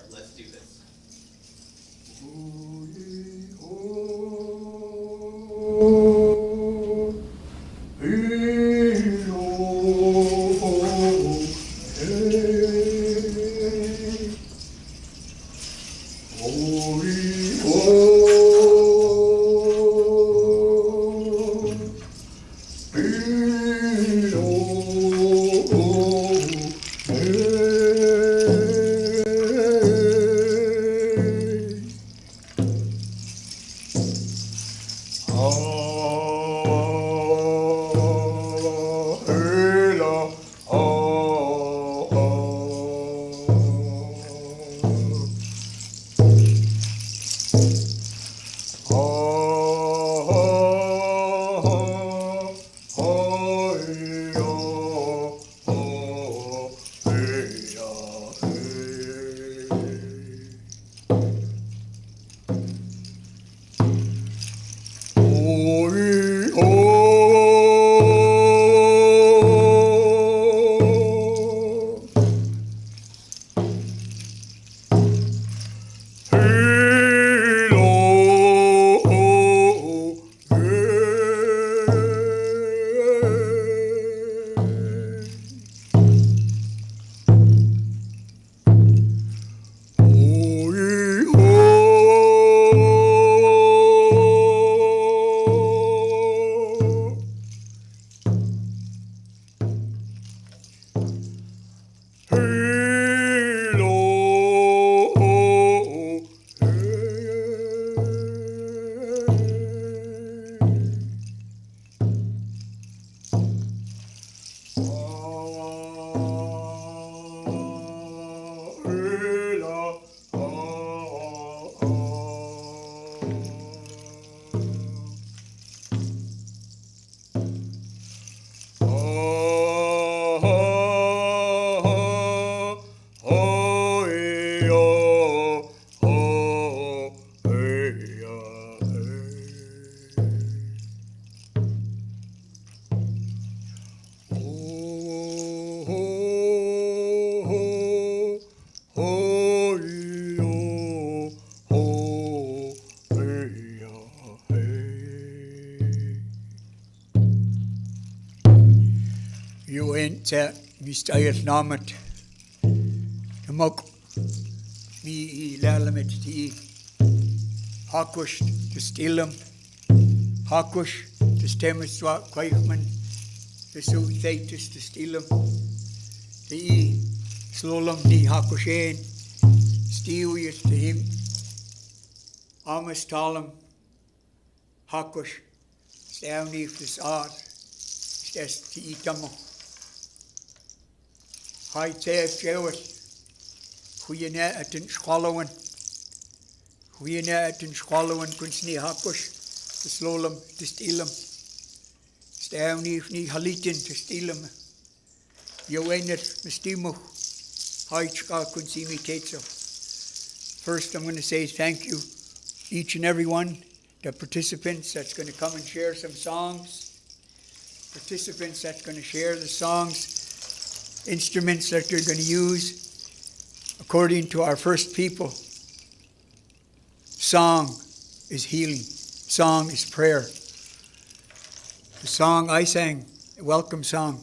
start. Let's do this. Mi stayet namet mok mi lalamet ti hakush to stilum hakush to stemis kwaikman the suthatus to stilum the slolum di hakushen stiwius to him amas talum hakush stavni fis art stes ti tamo Hai teef jewel, goeie at een schwallowen kunst niet hakkos, te slolem, te stilem, staan niet halitin, te stilem, je weinet, me stimog, hai schka kunst see me tetso. First, I'm going to say thank you, each and every one, the participants that's going to come and share some songs, participants that's going to share the songs, instruments that you're going to use according to our first people. Song is healing. Song is prayer. The song I sang, a welcome song,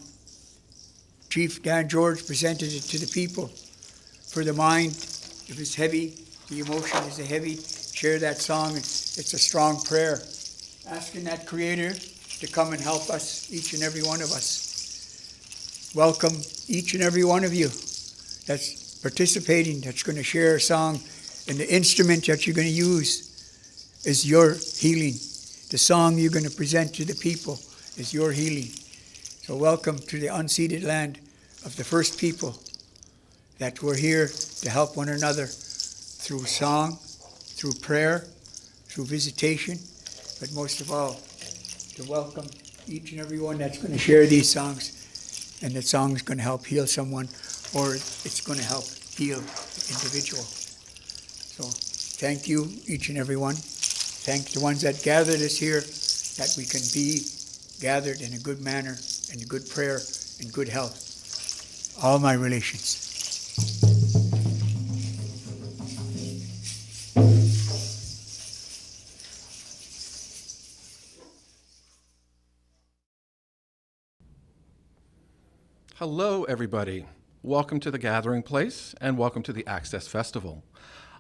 Chief Dan George presented it to the people. For the mind, if it's heavy, the emotion is heavy, share that song. It's a strong prayer. Asking that Creator to come and help us, each and every one of us. Welcome each and every one of you that's participating, that's going to share a song, and the instrument that you're going to use is your healing. The song you're going to present to the people is your healing. So welcome to the unceded land of the first people that we're here to help one another through song, through prayer, through visitation, but most of all, to welcome each and every one that's going to share these songs. And that song is going to help heal someone, or it's going to help heal the individual. So thank you, each and every one. Thank the ones that gathered us here, that we can be gathered in a good manner, in good prayer, in good health. All my relations. Hello, everybody. Welcome to the Gathering Place and welcome to the Access Festival.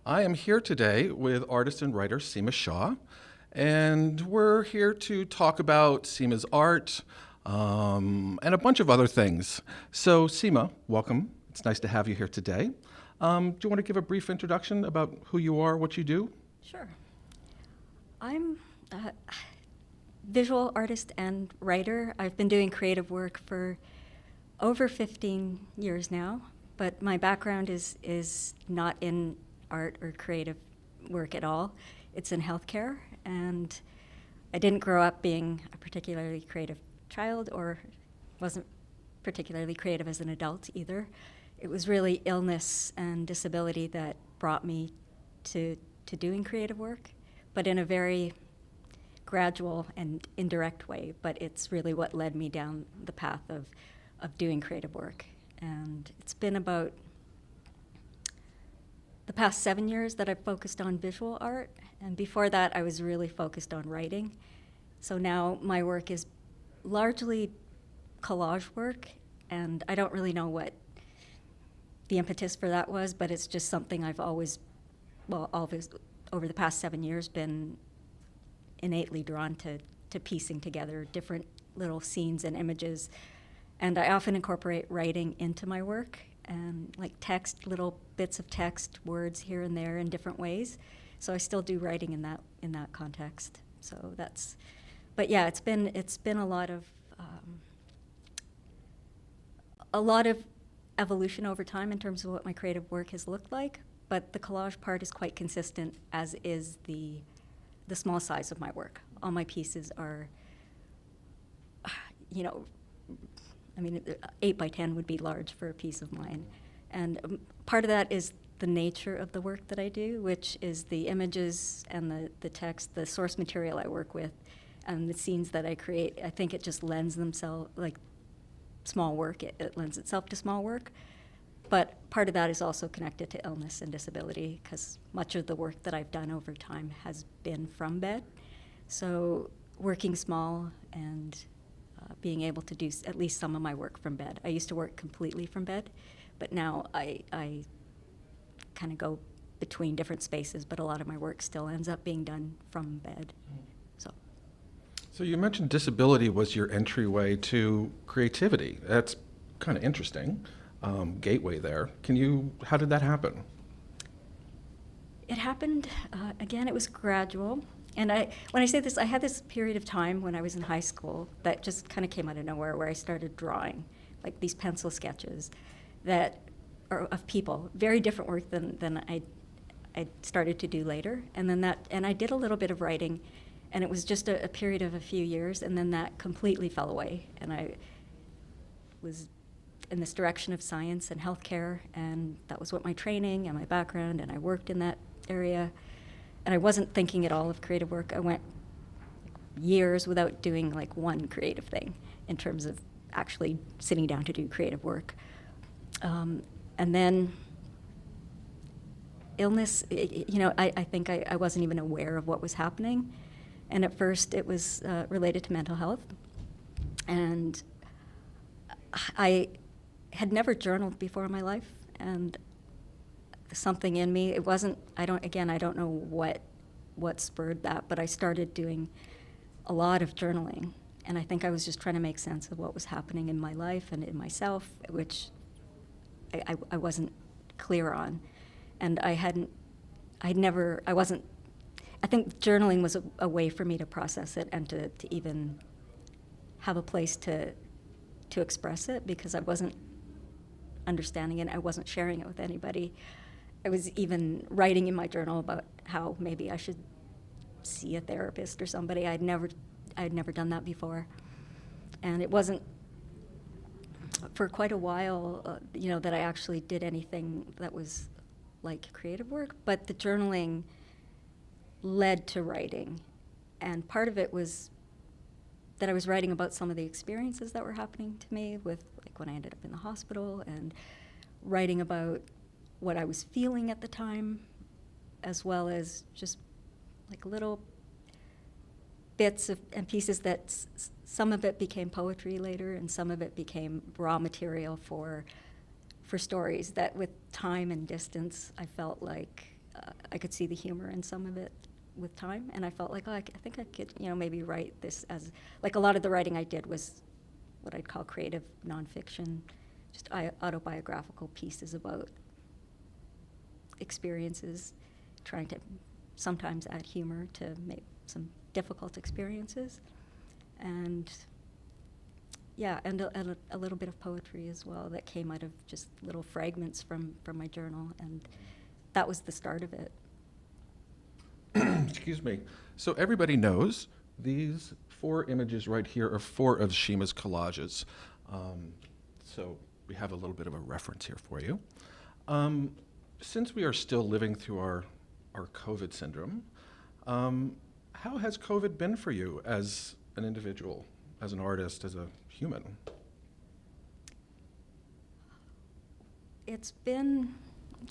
I am here today with artist and writer Seema Shah, and we're here to talk about Seema's art and a bunch of other things. So, Seema, welcome. It's nice to have you here today. Do you want to give a brief introduction about who you are, what you do? Sure. I'm a visual artist and writer. I've been doing creative work for over 15 years now, but my background is not in art or creative work at all. It's in healthcare, and I didn't grow up being a particularly creative child or wasn't particularly creative as an adult either. It was really illness and disability that brought me to doing creative work, but in a very gradual and indirect way. But it's really what led me down the path of doing creative work. And it's been about the past 7 years that I've focused on visual art, and before that I was really focused on writing. So now my work is largely collage work, and I don't really know what the impetus for that was, but it's just something I've always over the past 7 years been innately drawn to piecing together different little scenes and images. And I often incorporate writing into my work, and like text, little bits of text, words here and there in different ways. So I still do writing in that context. So that's, but yeah, it's been a lot of evolution over time in terms of what my creative work has looked like. But the collage part is quite consistent, as is the small size of my work. All my pieces are, 8 by 10 would be large for a piece of mine. And part of that is the nature of the work that I do, which is the images and the text, the source material I work with, and the scenes that I create. I think it just lends themselves, like small work, it lends itself to small work. But part of that is also connected to illness and disability, because much of the work that I've done over time has been from bed. So working small and being able to do at least some of my work from bed. I used to work completely from bed, but now I kind of go between different spaces, but a lot of my work still ends up being done from bed. So you mentioned disability was your entryway to creativity. That's kind of interesting. Gateway there. How did that happen? It happened, again, it was gradual. And when I say this, I had this period of time when I was in high school that just kind of came out of nowhere, where I started drawing, like these pencil sketches that are of people, very different work than I started to do later. And I did a little bit of writing, and it was just a period of a few years, and then that completely fell away. And I was in this direction of science and healthcare, and that was what my training and my background, and I worked in that area. And I wasn't thinking at all of creative work. I went years without doing like one creative thing in terms of actually sitting down to do creative work. And then illness, I think I wasn't even aware of what was happening. And at first it was related to mental health. And I had never journaled before in my life, and something in me, I don't know what spurred that, but I started doing a lot of journaling, and I think I was just trying to make sense of what was happening in my life and in myself, which I wasn't clear on. And I think journaling was a way for me to process it and to even have a place to express it, because I wasn't understanding it, I wasn't sharing it with anybody. I was even writing in my journal about how maybe I should see a therapist or somebody. I'd never done that before. And it wasn't for quite a while, that I actually did anything that was like creative work, but the journaling led to writing. And part of it was that I was writing about some of the experiences that were happening to me, with like when I ended up in the hospital, and writing about what I was feeling at the time, as well as just like little bits and pieces that some of it became poetry later, and some of it became raw material for stories that, with time and distance, I felt like I could see the humor in some of it with time, and I felt like, oh, I think I could, maybe write this as, like, a lot of the writing I did was what I'd call creative nonfiction, just autobiographical pieces about experiences, trying to sometimes add humor to make some difficult experiences, and and a little bit of poetry as well that came out of just little fragments from my journal, and that was the start of it. Excuse me. So everybody knows these 4 images right here are 4 of Sheema's collages. So we have a little bit of a reference here for you. Since we are still living through our COVID syndrome, how has COVID been for you as an individual, as an artist, as a human? It's been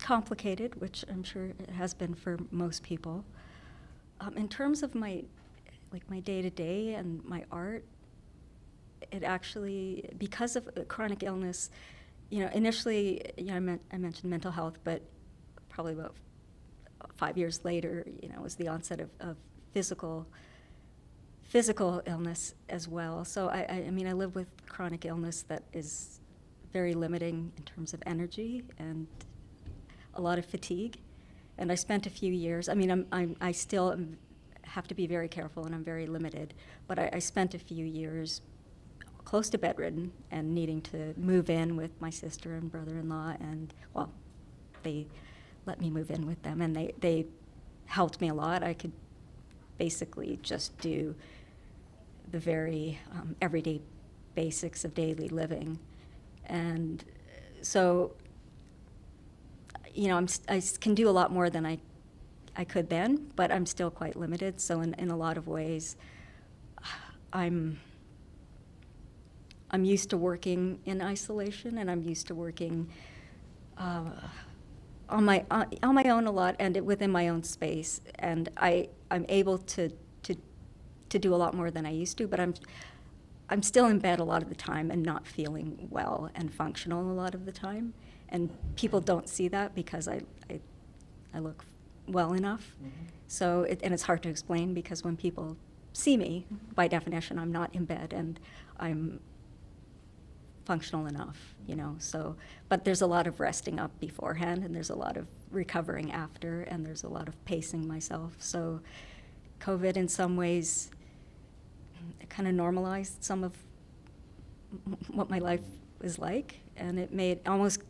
complicated, which I'm sure it has been for most people. In terms of my day-to-day and my art, it actually, because of chronic illness, initially, I mentioned mental health, but probably about 5 years later, was the onset of physical illness as well. So I live with chronic illness that is very limiting in terms of energy and a lot of fatigue. And I spent a few years, I still have to be very careful, and I'm very limited, but I spent a few years close to bedridden and needing to move in with my sister and brother-in-law, and, well, they let me move in with them, and they helped me a lot. I could basically just do the very everyday basics of daily living. And so, I can do a lot more than I could then, but I'm still quite limited. So in a lot of ways, I'm used to working in isolation, and I'm used to working on my own a lot, and within my own space. And I'm able to do a lot more than I used to, but I'm still in bed a lot of the time and not feeling well and functional a lot of the time. And people don't see that because I look well enough. Mm-hmm. So and it's hard to explain, because when people see me, by definition, I'm not in bed and I'm functional enough, So, but there's a lot of resting up beforehand, and there's a lot of recovering after, and there's a lot of pacing myself. So COVID in some ways kind of normalized some of what my life was like, and it made almost,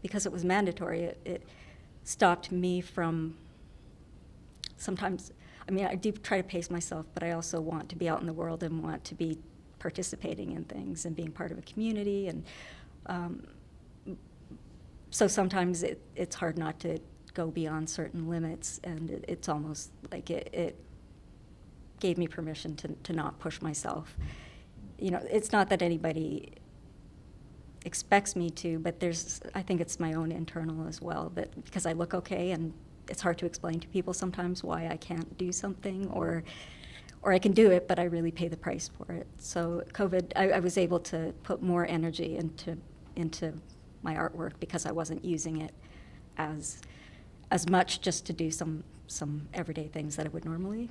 because it was mandatory, it stopped me from sometimes, I do try to pace myself, but I also want to be out in the world and want to be participating in things and being part of a community, and so sometimes it's hard not to go beyond certain limits, and it's almost like it gave me permission to not push myself. It's not that anybody expects me to, but I think it's my own internal as well, that because I look okay, and it's hard to explain to people sometimes why I can't do something, or I can do it, but I really pay the price for it. So COVID, I was able to put more energy into my artwork because I wasn't using it as much just to do some everyday things that I would normally,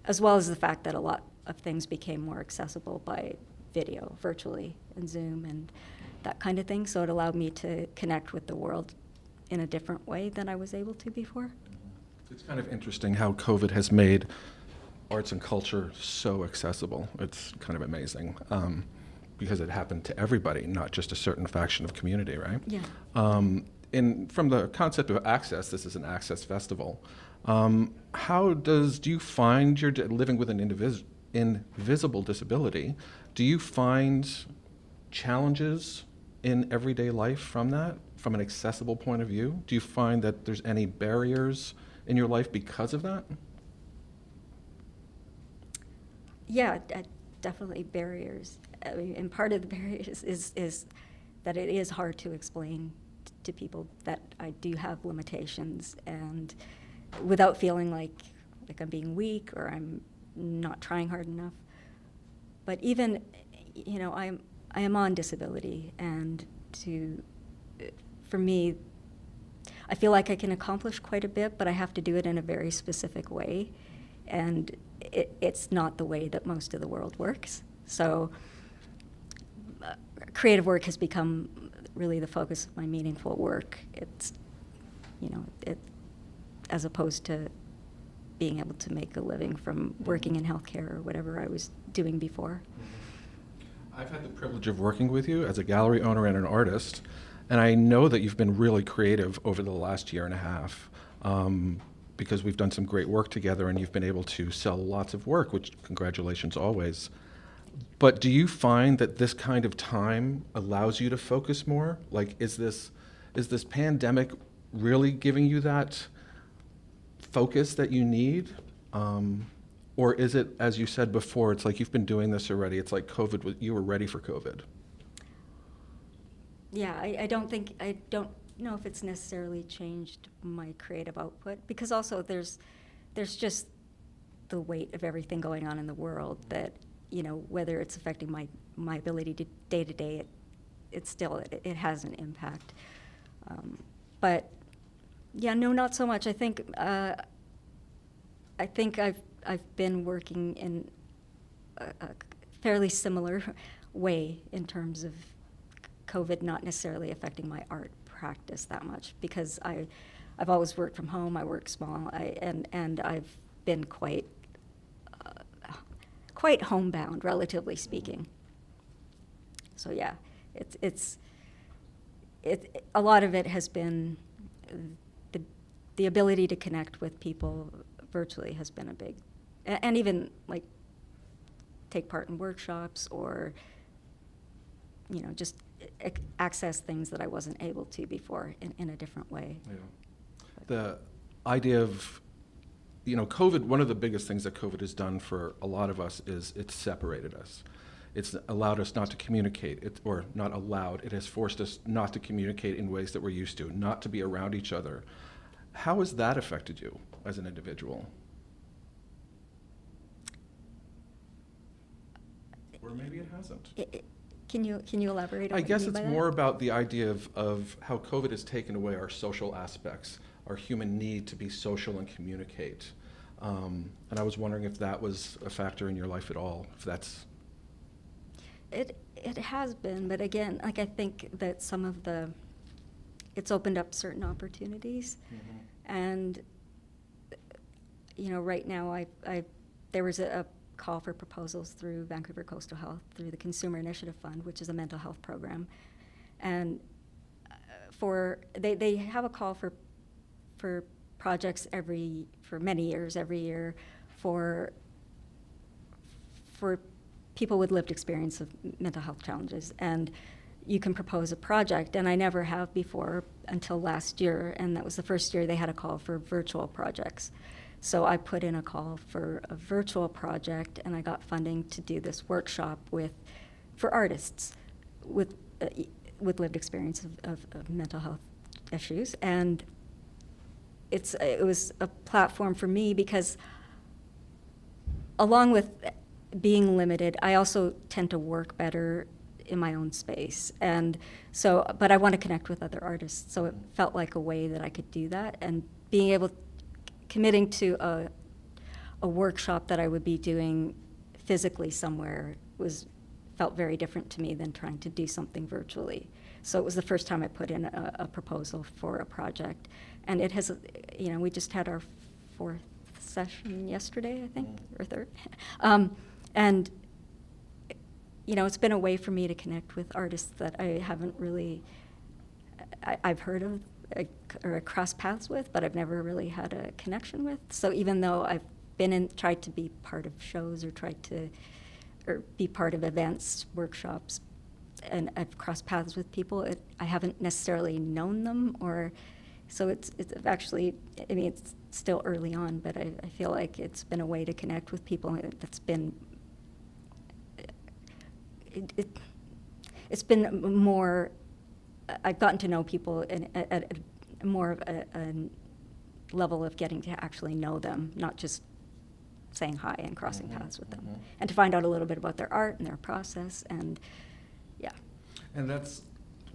as well as the fact that a lot of things became more accessible by video, virtually, and Zoom and that kind of thing. So it allowed me to connect with the world in a different way than I was able to before. It's kind of interesting how COVID has made arts and culture so accessible. It's kind of amazing, because it happened to everybody, not just a certain faction of community, right? Yeah. From the concept of access, this is an access festival. How do you find you're living with an invisible disability? Do you find challenges in everyday life from that, from an accessible point of view? Do you find that there's any barriers in your life because of that? Yeah, definitely barriers. And part of the barriers is that it is hard to explain to people that I do have limitations, and without feeling like I'm being weak or I'm not trying hard enough. But even, I am on disability, and for me, I feel like I can accomplish quite a bit, but I have to do it in a very specific way, and it's not the way that most of the world works. So creative work has become really the focus of my meaningful work. It's, as opposed to being able to make a living from working in healthcare or whatever I was doing before. I've had the privilege of working with you as a gallery owner and an artist, and I know that you've been really creative over the last year and a half, because we've done some great work together, and you've been able to sell lots of work, which congratulations always. But do you find that this kind of time allows you to focus more? Like, is this pandemic really giving you that focus that you need? Or is it, as you said before, it's like you've been doing this already, it's like COVID, you were ready for COVID? Yeah, I don't know if it's necessarily changed my creative output, because also there's just the weight of everything going on in the world that, whether it's affecting my ability to day, it has an impact. But yeah, no, not so much. I think I've been working in a fairly similar way in terms of COVID not necessarily affecting my art practice that much, because I've always worked from home. I work small, and I've been quite homebound, relatively speaking. So yeah, it's a lot of it has been the ability to connect with people virtually has been a big, and even like take part in workshops or just access things that I wasn't able to before in a different way. Yeah. The idea of, COVID, one of the biggest things that COVID has done for a lot of us is it's separated us. It's allowed us not to communicate, or not allowed, it has forced us not to communicate in ways that we're used to, not to be around each other. How has that affected you as an individual? Or maybe it hasn't. Can you elaborate on I what guess you mean it's by more that? about the idea of how COVID has taken away our social aspects, our human need to be social and communicate. And I was wondering if that was a factor in your life at all, if that's... It has been, but again, like I think that it's opened up certain opportunities. Mm-hmm. And, right now there was a call for proposals through Vancouver Coastal Health, through the Consumer Initiative Fund, which is a mental health program. And they have a call for projects for many years, every year, for people with lived experience of mental health challenges. And you can propose a project, and I never have before until last year, and that was the first year they had a call for virtual projects. So I put in a call for a virtual project, and I got funding to do this workshop for artists with lived experience of mental health issues. And it was a platform for me because, along with being limited, I also tend to work better in my own space. And so, but I want to connect with other artists, so it felt like a way that I could do that. And committing to a workshop that I would be doing physically somewhere felt very different to me than trying to do something virtually. So it was the first time I put in a proposal for a project. And it has, we just had our 4th session yesterday, I think, or 3rd. And, it's been a way for me to connect with artists that I haven't really, I've heard of or crossed paths with, but I've never really had a connection with. So even though I've tried to be part of shows or be part of events, workshops, and I've crossed paths with people, I haven't necessarily known them, so it's actually, it's still early on, but I feel like it's been a way to connect with people that's been, it's been more, I've gotten to know people at more of a level of getting to actually know them, not just saying hi and crossing paths with them, and to find out a little bit about their art and their process, and yeah. And that's,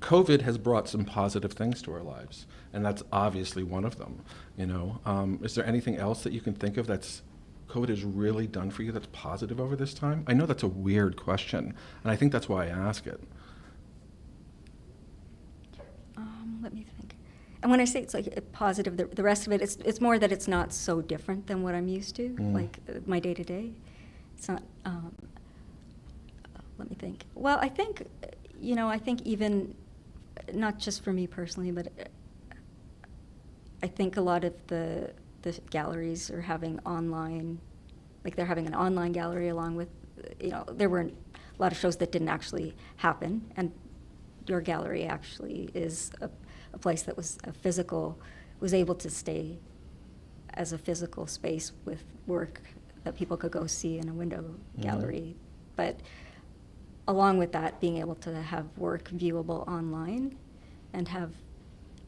COVID has brought some positive things to our lives, and that's obviously one of them. You know, is there anything else that you can think of that's COVID has really done for you that's positive over this time? I know that's a weird question, and I think that's why I ask it. Let me think. And when I say it's like a positive, the rest of it, it's more that it's not so different than what I'm used to, like my day to day. It's not. Let me think. Well, I think, you know, I think even not just for me personally, but I think a lot of the galleries are having online, like they're having an online gallery along with, you know, there were a lot of shows that didn't actually happen, and your gallery actually is a place that was a physical, was able to stay as a physical space with work that people could go see in a window gallery. But along with that, being able to have work viewable online and have,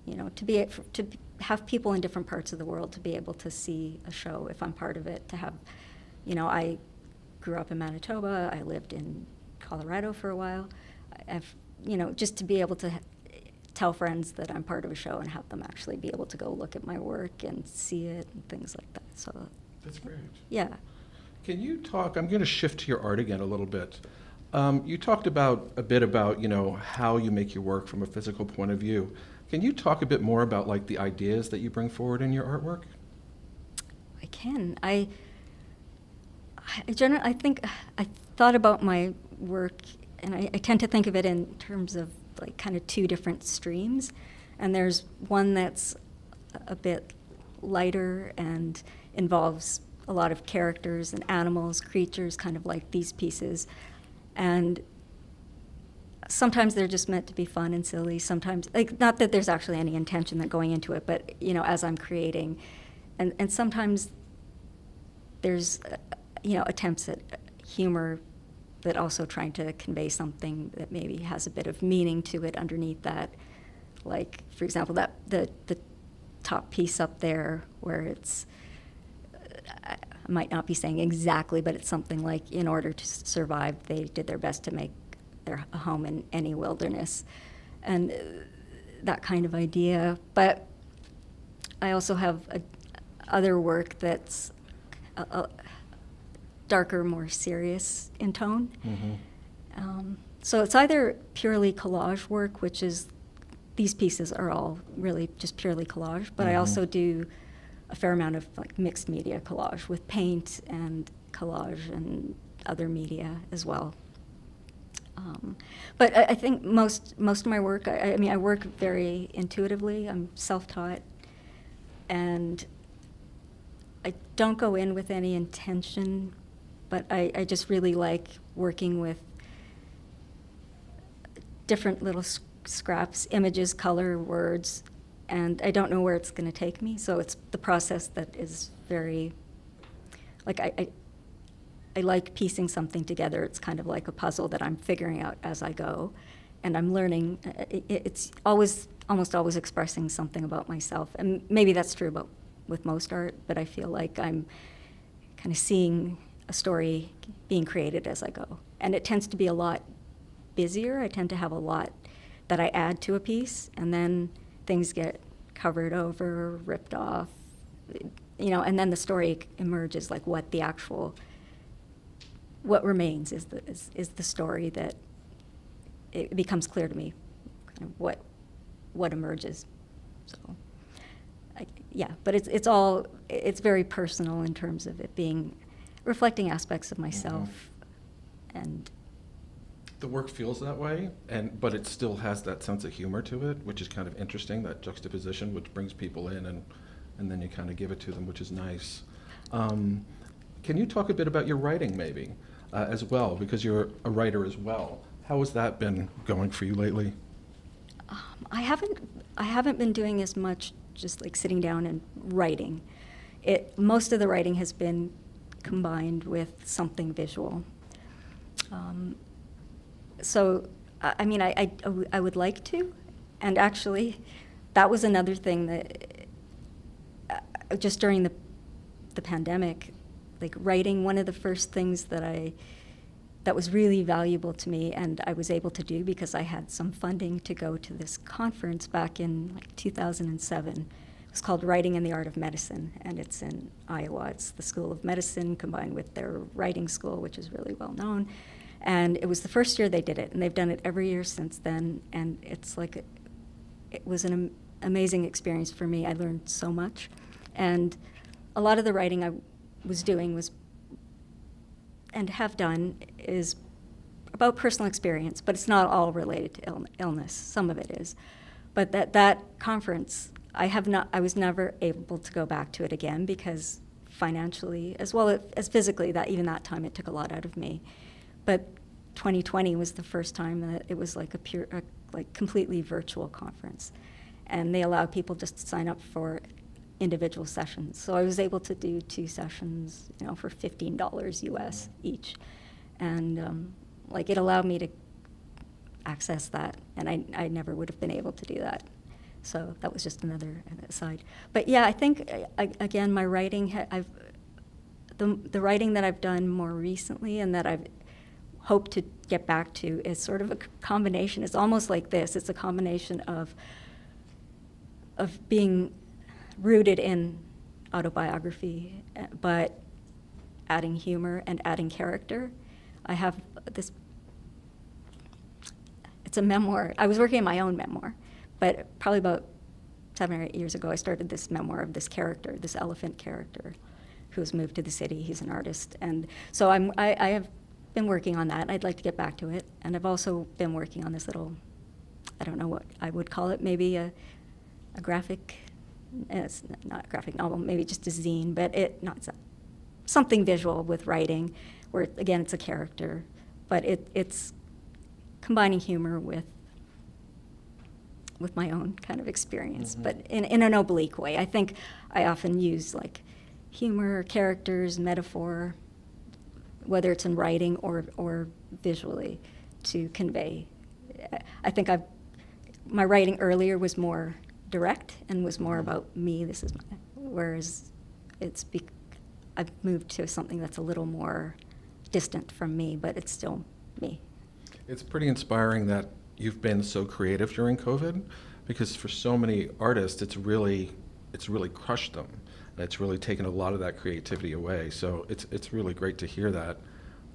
you know, to have people in different parts of the world to be able to see a show if I'm part of it, to have, you know, I grew up in Manitoba, I lived in Colorado for a while. I've, you know, just to be able to tell friends that I'm part of a show and have them actually be able to go look at my work and see it and things like that. So That's great. yeah. Can you talk, I'm going to shift to your art again a little bit. You talked a bit about, you know, how you make your work from a physical point of view. Can you talk a bit more about like the ideas that you bring forward in your artwork? I can. I think I thought about my work, and I tend to think of it in terms of like kind of two different streams. And there's one that's a bit lighter and involves a lot of characters and animals, creatures, kind of like these pieces. And sometimes they're just meant to be fun and silly. Sometimes, like, not that there's actually any intention that going into it, but, you know, as I'm creating. And sometimes there's, you know, attempts at humor, but also trying to convey something that maybe has a bit of meaning to it underneath that. Like, for example, that the top piece up there where it's, I might not be saying exactly, but it's something like, in order to survive, they did their best to make their home in any wilderness, and that kind of idea. But I also have other work that's darker, more serious in tone. So it's either purely collage work, which is, these pieces are all really just purely collage, but I also do a fair amount of like mixed media collage with paint and collage and other media as well. But I think most of my work, I mean, I work very intuitively. I'm self-taught, and I don't go in with any intention, but I just really like working with different little scraps, images, color, words, and I don't know where it's going to take me. So it's the process that is very, like, I like piecing something together. It's kind of like a puzzle that I'm figuring out as I go, and I'm learning. It's almost always expressing something about myself, and maybe that's true about with most art, but I feel like I'm kind of seeing a story being created as I go, and it tends to be a lot busier. I tend to have a lot that I add to a piece, and then things get covered over, ripped off, you know, and then the story emerges, like what the actual, what remains is the story that it becomes clear to me, kind of what emerges. So, yeah, but it's very personal in terms of it being reflecting aspects of myself, and The work feels that way, but it still has that sense of humor to it, which is kind of interesting, that juxtaposition, which brings people in, and then you kind of give it to them, which is nice. Can you talk a bit about your writing, maybe, as well, because you're a writer as well? How has that been going for you lately? I haven't been doing as much just like sitting down and writing. Most of the writing has been combined with something visual. So, I mean, I would like to, and actually, that was another thing that just during the pandemic, like writing, one of the first things that was really valuable to me, and I was able to do because I had some funding to go to this conference back in like 2007. It was called Writing and the Art of Medicine, and it's in Iowa. It's the School of Medicine combined with their writing school, which is really well known. And it was the first year they did it, and they've done it every year since then. And it's like, it was an amazing experience for me. I learned so much. And a lot of the writing I was doing was, and have done, is about personal experience, but it's not all related to illness. Some of it is. But that conference, I was never able to go back to it again because financially, as well as physically, even that time it took a lot out of me. But 2020 was the first time that it was like like completely virtual conference. And they allowed people just to sign up for individual sessions. So I was able to do 2 sessions, for $15 US each. And like it allowed me to access that, and I never would have been able to do that. So that was just another aside. But yeah, I think, again, my writing, the writing that I've done more recently and that I've hoped to get back to is sort of a combination. It's almost like this. It's a combination of being rooted in autobiography, but adding humor and adding character. I have this, it's a memoir. I was working on my own memoir, but probably about 7 or 8 years ago, I started this memoir of this character, this elephant character, who's moved to the city. He's an artist. And so I have been working on that. I'd like to get back to it. And I've also been working on this little, I don't know what I would call it, maybe a graphic, it's not a graphic novel, maybe just a zine, but something visual with writing, where, again, it's a character, but it's combining humor with my own kind of experience, but in an oblique way. I think I often use like humor, characters, metaphor, whether it's in writing or visually, to convey. I think my writing earlier was more direct and was more about me. Whereas I've moved to something that's a little more distant from me, but it's still me. It's pretty inspiring that you've been so creative during COVID, because for so many artists, it's really crushed them, and it's really taken a lot of that creativity away. So it's really great to hear that.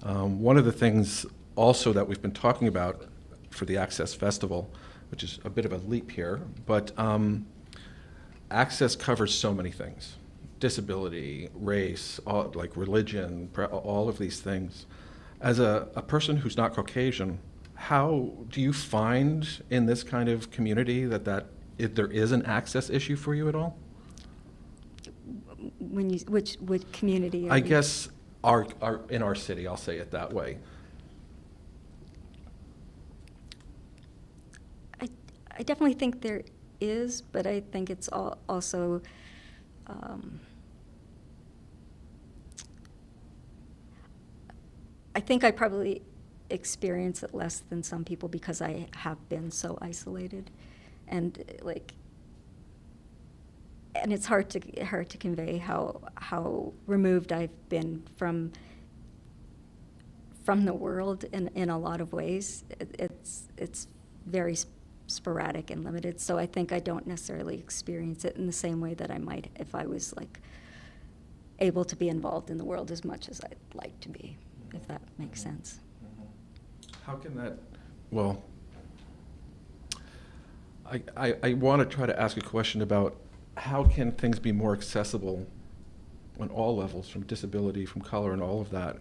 One of the things also that we've been talking about for the Access Festival, which is a bit of a leap here, but Access covers so many things: disability, race, like religion, all of these things. As a person who's not Caucasian, how do you find in this kind of community that there is an access issue for you at all? Which community? I guess in our city, I'll say it that way. I definitely think there is, but I think it's also I think I probably experience it less than some people because I have been so isolated, and it's hard to convey how removed I've been from the world in a lot of ways. It's very sporadic and limited, so I think I don't necessarily experience it in the same way that I might if I was like able to be involved in the world as much as I'd like to be, if that makes sense. How can that, well, I want to try to ask a question about how can things be more accessible on all levels, from disability, from color, and all of that,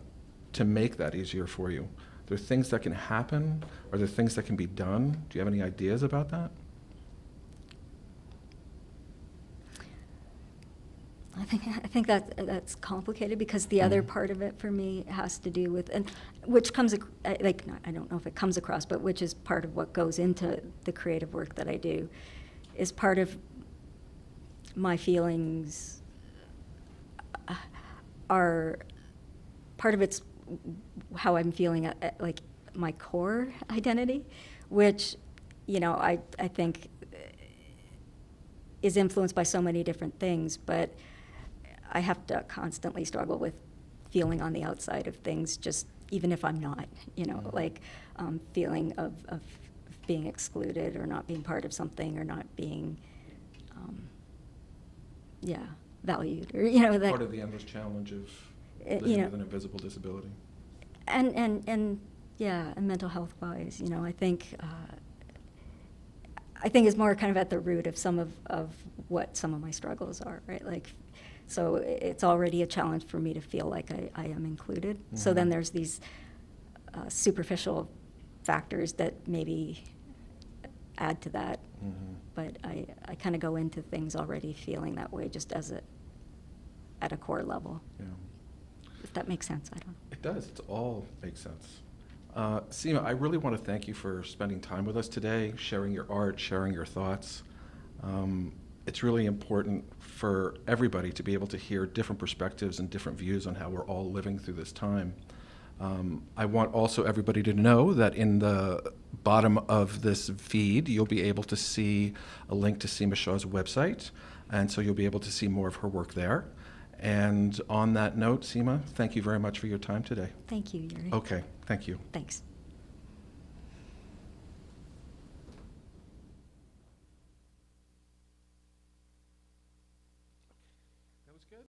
to make that easier for you? Are there things that can happen? Are there things that can be done? Do you have any ideas about that? I think that's complicated, because the other part of it for me has to do with, and which comes I don't know if it comes across, but which is part of what goes into the creative work that I do, is part of my feelings are part of it's how I'm feeling at like my core identity, which I think is influenced by so many different things, but I have to constantly struggle with feeling on the outside of things, just even if I'm not, like feeling of being excluded or not being part of something or not being, valued, or that Part of the endless challenge of you living know, with an invisible disability. and mental health wise, I think is more kind of at the root of some of what some of my struggles are, right? Like, so it's already a challenge for me to feel like I am included. Mm-hmm. So then there's these superficial factors that maybe add to that. Mm-hmm. But I kind of go into things already feeling that way, just at a core level. Yeah. If that makes sense, I don't know. It does. It all makes sense. Seema, I really want to thank you for spending time with us today, sharing your art, sharing your thoughts. It's really important for everybody to be able to hear different perspectives and different views on how we're all living through this time. I want also everybody to know that in the bottom of this feed, you'll be able to see a link to Seema Shaw's website, and so you'll be able to see more of her work there. And on that note, Seema, thank you very much for your time today. Thank you, Yuri. Okay, thank you. Thanks. That was good.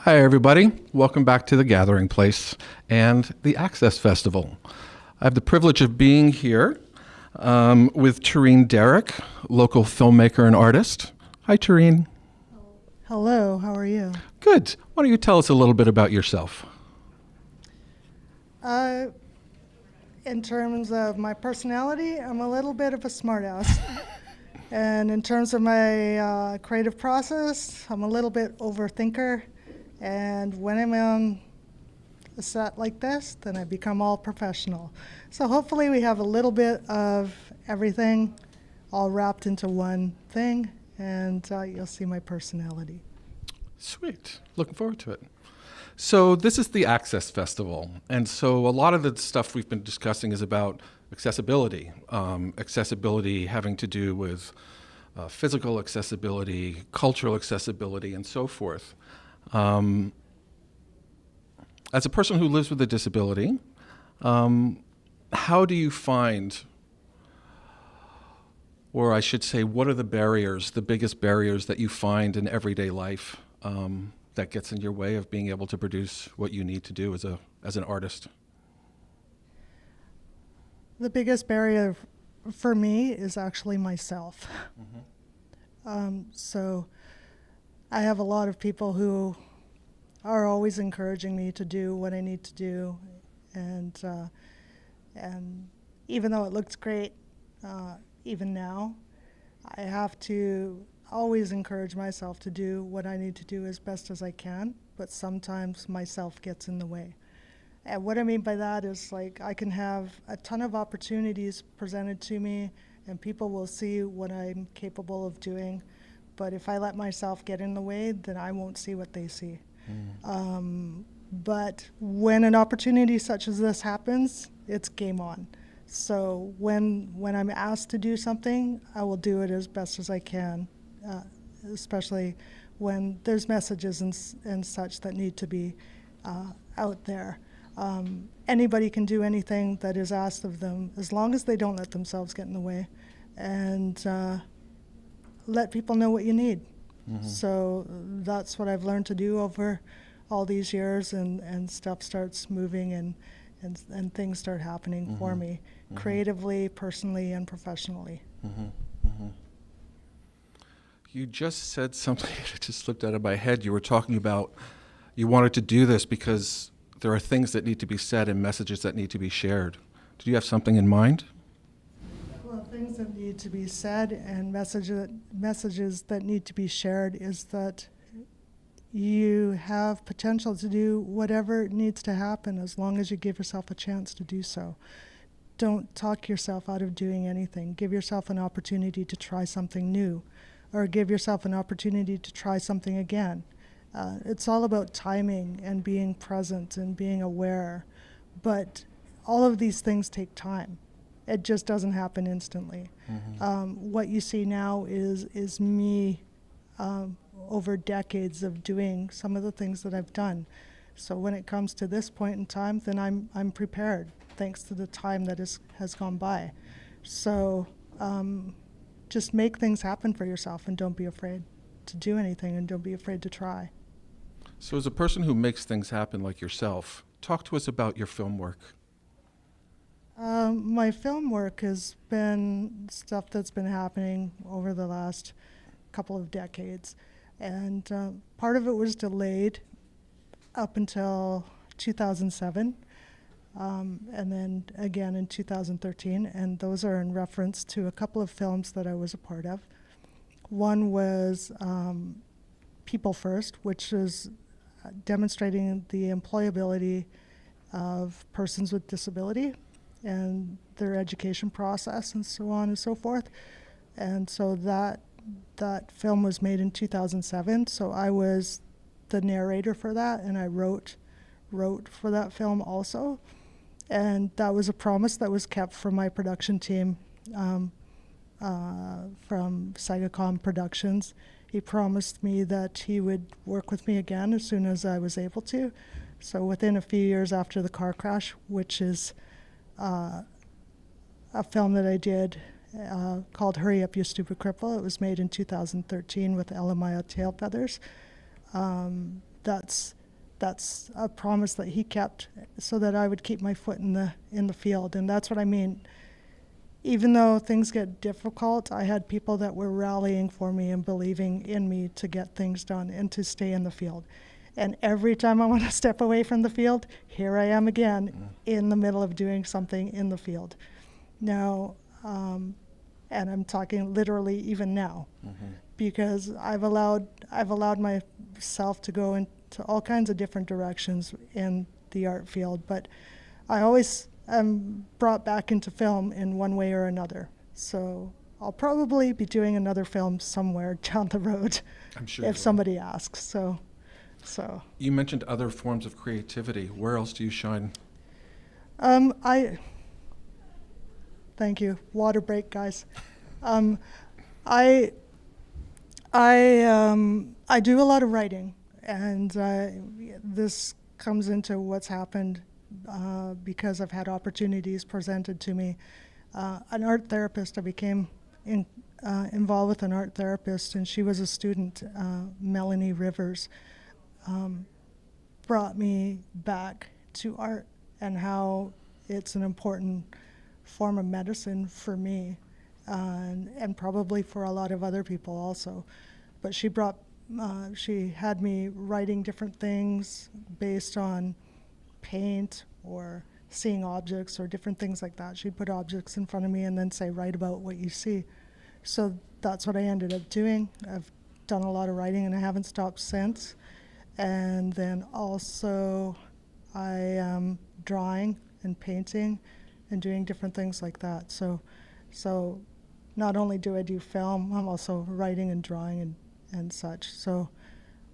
Hi, everybody. Welcome back to the Gathering Place and the Access Festival. I have the privilege of being here with Tareen Derrick, local filmmaker and artist. Hi, Tareen. Hello, how are you? Good. Why don't you tell us a little bit about yourself? In terms of my personality, I'm a little bit of a smartass. And in terms of my creative process, I'm a little bit overthinker. And when I'm on a set like this, then I become all professional. So hopefully we have a little bit of everything all wrapped into one thing, and you'll see my personality. Sweet. Looking forward to it. So this is the Access Festival, and so a lot of the stuff we've been discussing is about accessibility. Accessibility having to do with physical accessibility, cultural accessibility, and so forth. As a person who lives with a disability, how do you find, or I should say, what are the barriers, the biggest barriers that you find in everyday life that gets in your way of being able to produce what you need to do as an artist? The biggest barrier for me is actually myself. So I have a lot of people who are always encouraging me to do what I need to do, and even though it looks great, even now, I have to always encourage myself to do what I need to do as best as I can, but sometimes myself gets in the way. And what I mean by that is, like, I can have a ton of opportunities presented to me and people will see what I'm capable of doing, but if I let myself get in the way, then I won't see what they see. But when an opportunity such as this happens, it's game on. So when I'm asked to do something, I will do it as best as I can, especially when there's messages and such that need to be out there. Anybody can do anything that is asked of them as long as they don't let themselves get in the way, and let people know what you need. So that's what I've learned to do over all these years, and stuff starts moving and things start happening for me, creatively, personally, and professionally. You just said something that just slipped out of my head. You were talking about you wanted to do this because there are things that need to be said and messages that need to be shared. Do you have something in mind? Well, things that need to be said and messages that need to be shared is that you have potential to do whatever needs to happen as long as you give yourself a chance to do so. Don't talk yourself out of doing anything. Give yourself an opportunity to try something new, or give yourself an opportunity to try something again. It's all about timing and being present and being aware, but all of these things take time. It just doesn't happen instantly. What you see now is me over decades of doing some of the things that I've done. So when it comes to this point in time, then I'm prepared, thanks to the time that has gone by. So just make things happen for yourself, and don't be afraid to do anything, and don't be afraid to try. So as a person who makes things happen like yourself, talk to us about your film work. My film work has been stuff that's been happening over the last couple of decades. And part of it was delayed up until 2007, and then again in 2013. And those are in reference to a couple of films that I was a part of. One was People First, which is demonstrating the employability of persons with disability and their education process and so on and so forth. And so that film was made in 2007. So I was the narrator for that, and I wrote for that film also. And that was a promise that was kept from my production team from Sagacom Productions. He promised me that he would work with me again as soon as I was able to. So within a few years after the car crash, which is a film that I did called Hurry Up You Stupid Cripple. It was made in 2013 with LMI Tail Feathers. That's that's a promise that he kept so that I would keep my foot in the field. And that's what I mean. Even though things get difficult, I had people that were rallying for me and believing in me to get things done and to stay in the field. And every time I want to step away from the field, here I am again in the middle of doing something in the field. Now, and I'm talking literally even now, because I've allowed myself to go into all kinds of different directions in the art field, but I always am brought back into film in one way or another. So I'll probably be doing another film somewhere down the road, I'm sure if somebody asks. So you mentioned other forms of creativity. Where else do you shine? Thank you. Water break, guys. I do a lot of writing, and this comes into what's happened because I've had opportunities presented to me. An art therapist, I became involved with an art therapist, and she was a student, Melanie Rivers, brought me back to art and how it's an important form of medicine for me, and probably for a lot of other people also. But she had me writing different things based on paint or seeing objects or different things like that. She'd put objects in front of me and then say, write about what you see. So that's what I ended up doing. I've done a lot of writing and I haven't stopped since. And then also I am drawing and painting and doing different things like that. So not only do I do film, I'm also writing and drawing and such. So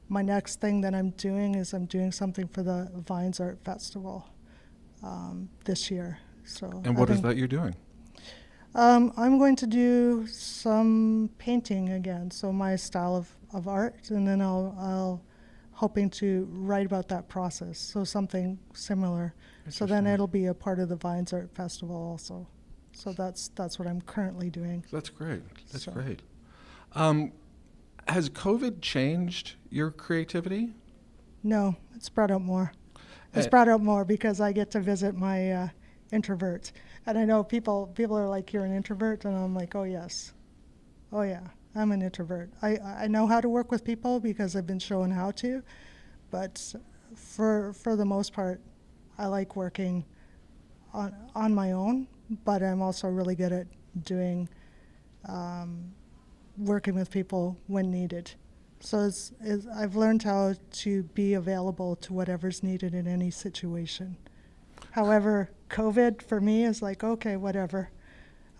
my next thing that I'm doing is I'm doing something for the Vines Art Festival this year. So And what is that you're doing? I'm going to do some painting again, so my style of art, and then I'll hoping to write about that process, so something similar. So then it'll be a part of the Vines Art Festival also. So that's what I'm currently doing. That's great. That's So- great. Has COVID changed your creativity? No, it's brought out more. It's Eh. brought out more because I get to visit my introverts. And I know people are like, you're an introvert? And I'm like, oh yes. Oh yeah, I'm an introvert. I know how to work with people because I've been shown how to, but for the most part, I like working on my own, but I'm also really good at doing working with people when needed. So I've learned how to be available to whatever's needed in any situation. However, COVID for me is like, okay, whatever.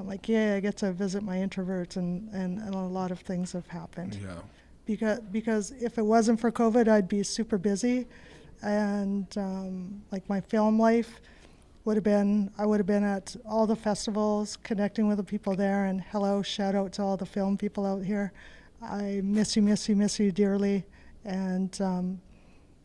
I'm like, yeah, I get to visit my introverts, and a lot of things have happened. Yeah. Because if it wasn't for COVID, I'd be super busy, and like my film life I would have been at all the festivals, connecting with the people there, and hello, shout out to all the film people out here. I miss you dearly, and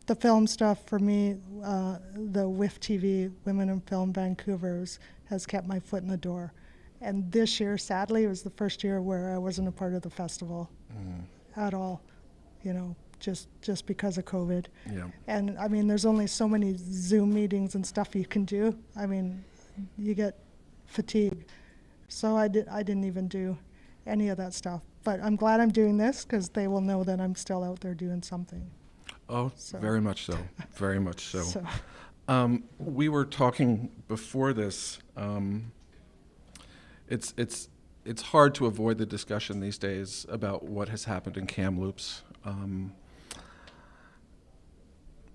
the film stuff for me, the WIF TV, Women in Film Vancouver, has kept my foot in the door. And this year, sadly, was the first year where I wasn't a part of the festival at all, just because of COVID. Yeah. And I mean, there's only so many Zoom meetings and stuff you can do. I mean, you get fatigue. So I didn't even do any of that stuff. But I'm glad I'm doing this because they will know that I'm still out there doing something. Oh, So- very much so. Very much so. So We were talking before this. It's hard to avoid the discussion these days about what has happened in Kamloops.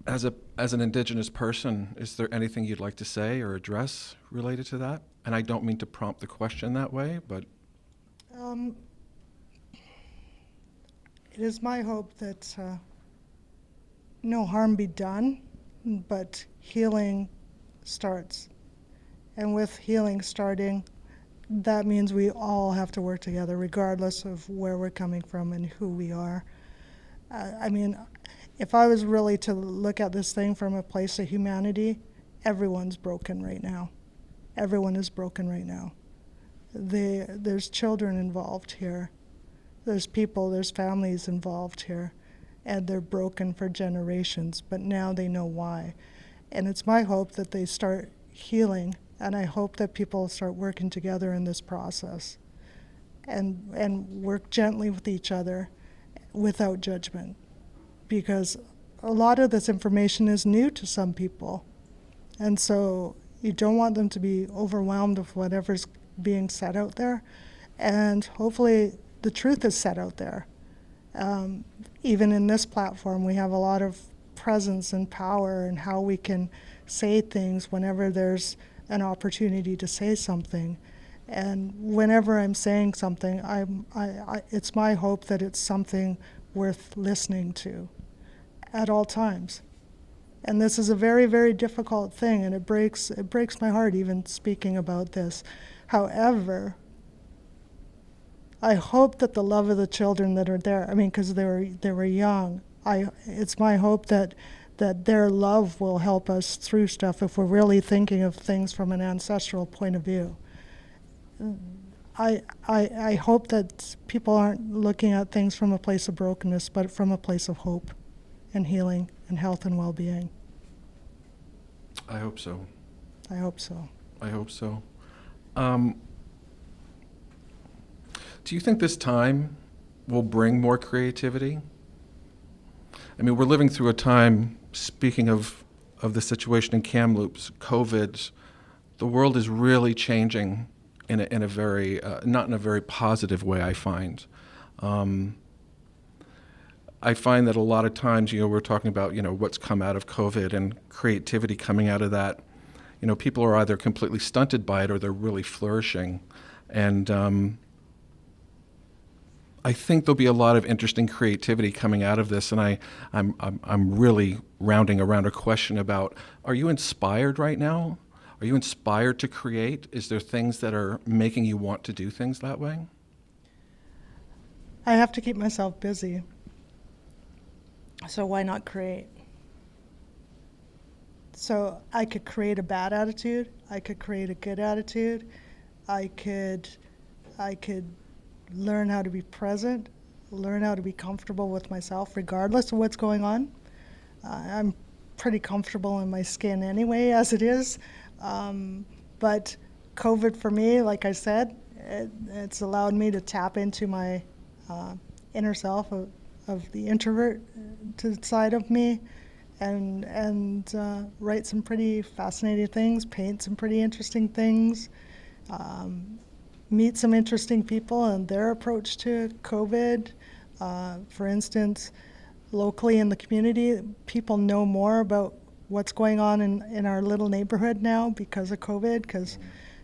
As an Indigenous person, is there anything you'd like to say or address related to that? And I don't mean to prompt the question that way, but it is my hope that no harm be done, but healing starts. And with healing starting, that means we all have to work together, regardless of where we're coming from and who we are. I mean, if I was really to look at this thing from a place of humanity, everyone's broken right now. Everyone is broken right now. There's children involved here. There's people, there's families involved here. and they're broken for generations, but now they know why. And it's my hope that they start healing, and I hope that people start working together in this process and work gently with each other without judgment, because a lot of this information is new to some people, and so you don't want them to be overwhelmed with whatever's being said out there, and hopefully the truth is said out there. Even in this platform, we have a lot of presence and power in how we can say things whenever there's an opportunity to say something. And whenever I'm saying something, it's my hope that it's something worth listening to at all times. And this is a very, very difficult thing, and it breaks my heart even speaking about this. However, I hope that the love of the children that are there, I mean, because they were young, it's my hope that their love will help us through stuff if we're really thinking of things from an ancestral point of view. I hope that people aren't looking at things from a place of brokenness, but from a place of hope and healing and health and well-being. I hope so. I hope so. I hope so. Do you think this time will bring more creativity? I mean, we're living through a time, speaking of the situation in Kamloops, COVID, the world is really changing in a very, not in a very positive way, I find. I find that a lot of times, we're talking about, what's come out of COVID and creativity coming out of that. People are either completely stunted by it or they're really flourishing. And I think there'll be a lot of interesting creativity coming out of this. And I'm really rounding around a question about, are you inspired right now? Are you inspired to create? Is there things that are making you want to do things that way? I have to keep myself busy. So why not create? So I could create a bad attitude. I could create a good attitude. I could learn how to be present, learn how to be comfortable with myself regardless of what's going on. I'm pretty comfortable in my skin anyway as it is. But COVID for me, like I said, it's allowed me to tap into my inner self of the introvert side of me and write some pretty fascinating things, paint some pretty interesting things, meet some interesting people and their approach to COVID. For instance, locally in the community, people know more about what's going on in our little neighborhood now because of COVID, because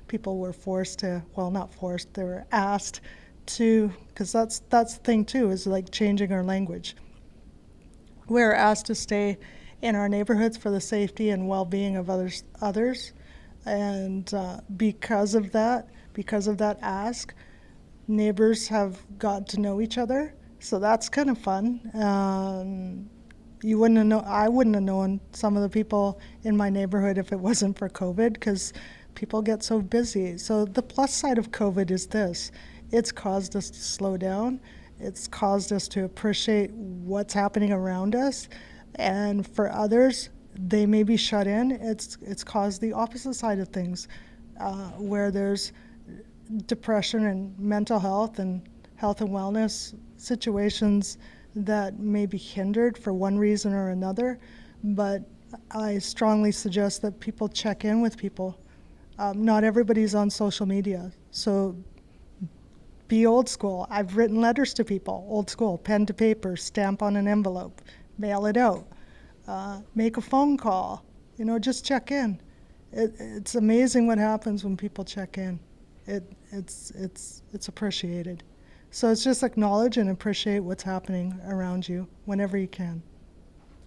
people were forced to, well, not forced, they were asked to, because that's the thing too, is like changing our language. We're asked to stay in our neighborhoods for the safety and well-being of others. And because of that ask, neighbors have got to know each other. So that's kind of fun. I wouldn't have known some of the people in my neighborhood if it wasn't for COVID, because people get so busy. So the plus side of COVID is this. It's caused us to slow down. It's caused us to appreciate what's happening around us. And for others, they may be shut in. It's caused the opposite side of things, where there's depression and mental health and wellness situations that may be hindered for one reason or another. But I strongly suggest that people check in with people. Not everybody's on social media, so be old school. I've written letters to people, old school, pen to paper, stamp on an envelope, mail it out, make a phone call, just check in. It's amazing what happens when people check in. It's appreciated. So it's just acknowledge and appreciate what's happening around you whenever you can.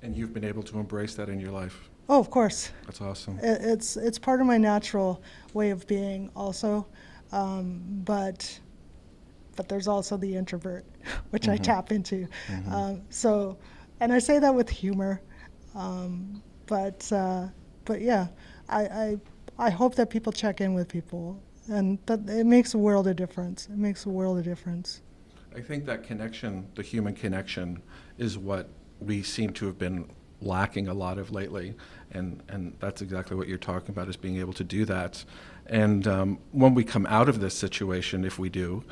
And you've been able to embrace that in your life. Oh, of course. That's awesome. It's part of my natural way of being also, but there's also the introvert, which I tap into. And I say that with humor, but yeah, I hope that people check in with people, and that it makes a world of difference. It makes a world of difference. I think that connection, the human connection, is what we seem to have been lacking a lot of lately, and that's exactly what you're talking about, is being able to do that. And when we come out of this situation, if we do,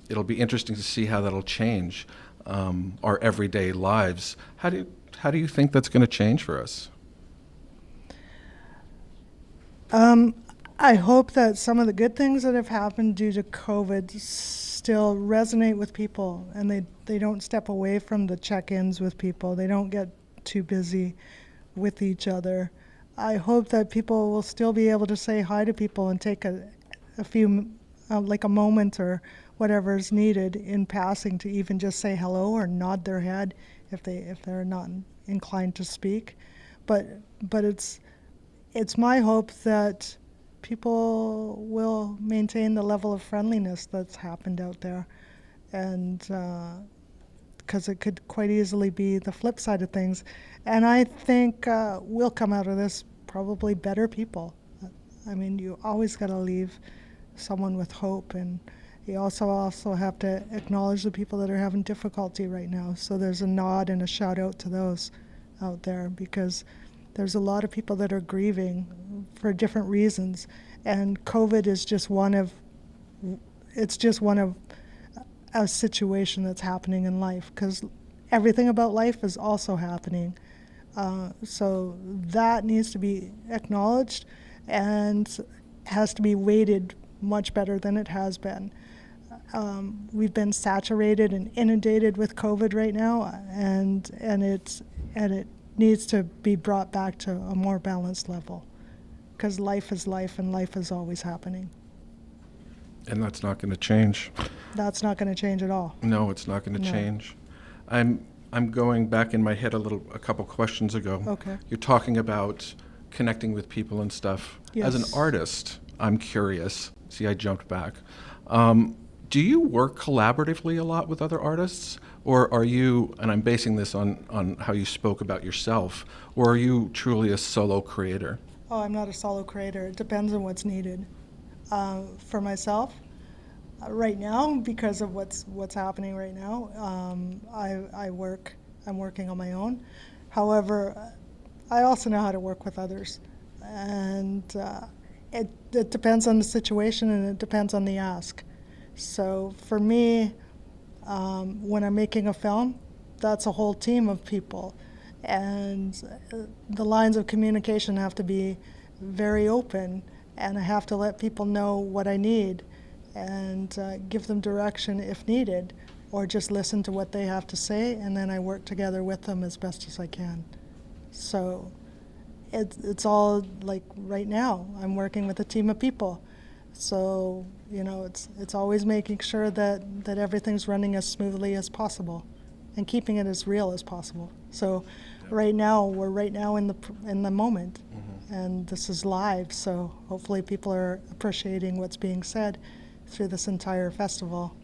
it'll be interesting to see how that'll change our everyday lives. How do you think that's going to change for us? I hope that some of the good things that have happened due to COVID still resonate with people, and they don't step away from the check-ins with people. They don't get too busy with each other. I hope that people will still be able to say hi to people and take a few, like a moment or whatever is needed in passing to even just say hello or nod their head if they're not inclined to speak. But it's my hope that people will maintain the level of friendliness that's happened out there, and because it could quite easily be the flip side of things. And I think we'll come out of this probably better people. I mean, you always got to leave someone with hope, and you also have to acknowledge the people that are having difficulty right now. So there's a nod and a shout out to those out there, because there's a lot of people that are grieving for different reasons, and COVID is just one of a situation that's happening in life, because everything about life is also happening. So that needs to be acknowledged and has to be weighted much better than it has been. We've been saturated and inundated with COVID right now, and it needs to be brought back to a more balanced level, because life is life and life is always happening. And that's not going to change. That's not going to change at all. No, it's not going to No. change. I'm going back in my head a couple questions ago. Okay. You're talking about connecting with people and stuff. As an Yes. artist, I'm curious. See, I jumped back. Do you work collaboratively a lot with other artists? Or are you, and I'm basing this on how you spoke about yourself, or are you truly a solo creator? Oh, I'm not a solo creator. It depends on what's needed. For myself, right now, because of what's happening right now, I'm working on my own. However, I also know how to work with others, and it depends on the situation, and it depends on the ask. So for me, when I'm making a film, that's a whole team of people, and the lines of communication have to be very open, and I have to let people know what I need and give them direction if needed, or just listen to what they have to say, and then I work together with them as best as I can. So it's all like right now, I'm working with a team of people. So, you know, it's always making sure that everything's running as smoothly as possible and keeping it as real as possible. So right now, we're right now in the moment, and this is live, so hopefully people are appreciating what's being said through this entire festival,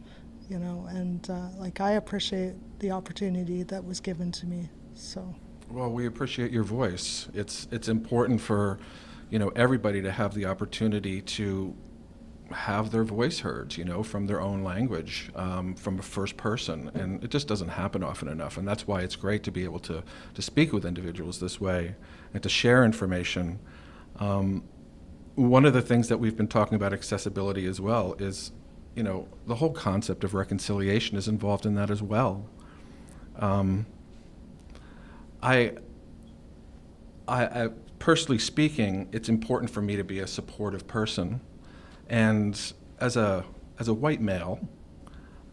you know, and like I appreciate the opportunity that was given to me, so. Well, we appreciate your voice. It's important for, you know, everybody to have the opportunity to have their voice heard, you know, from their own language, from a first person, and it just doesn't happen often enough, and that's why it's great to be able to speak with individuals this way and to share information. One of the things that we've been talking about accessibility as well is, you know, the whole concept of reconciliation is involved in that as well. I personally speaking, it's important for me to be a supportive person. And as a white male,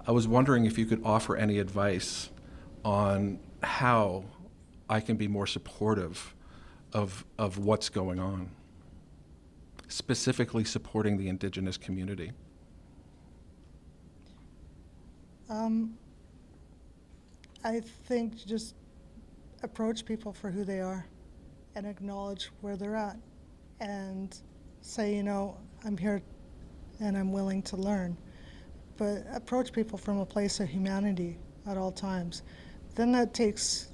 I was wondering if you could offer any advice on how I can be more supportive of what's going on, specifically supporting the Indigenous community. I think just approach people for who they are and acknowledge where they're at and say, you know, I'm here and I'm willing to learn. But approach people from a place of humanity at all times. Then that takes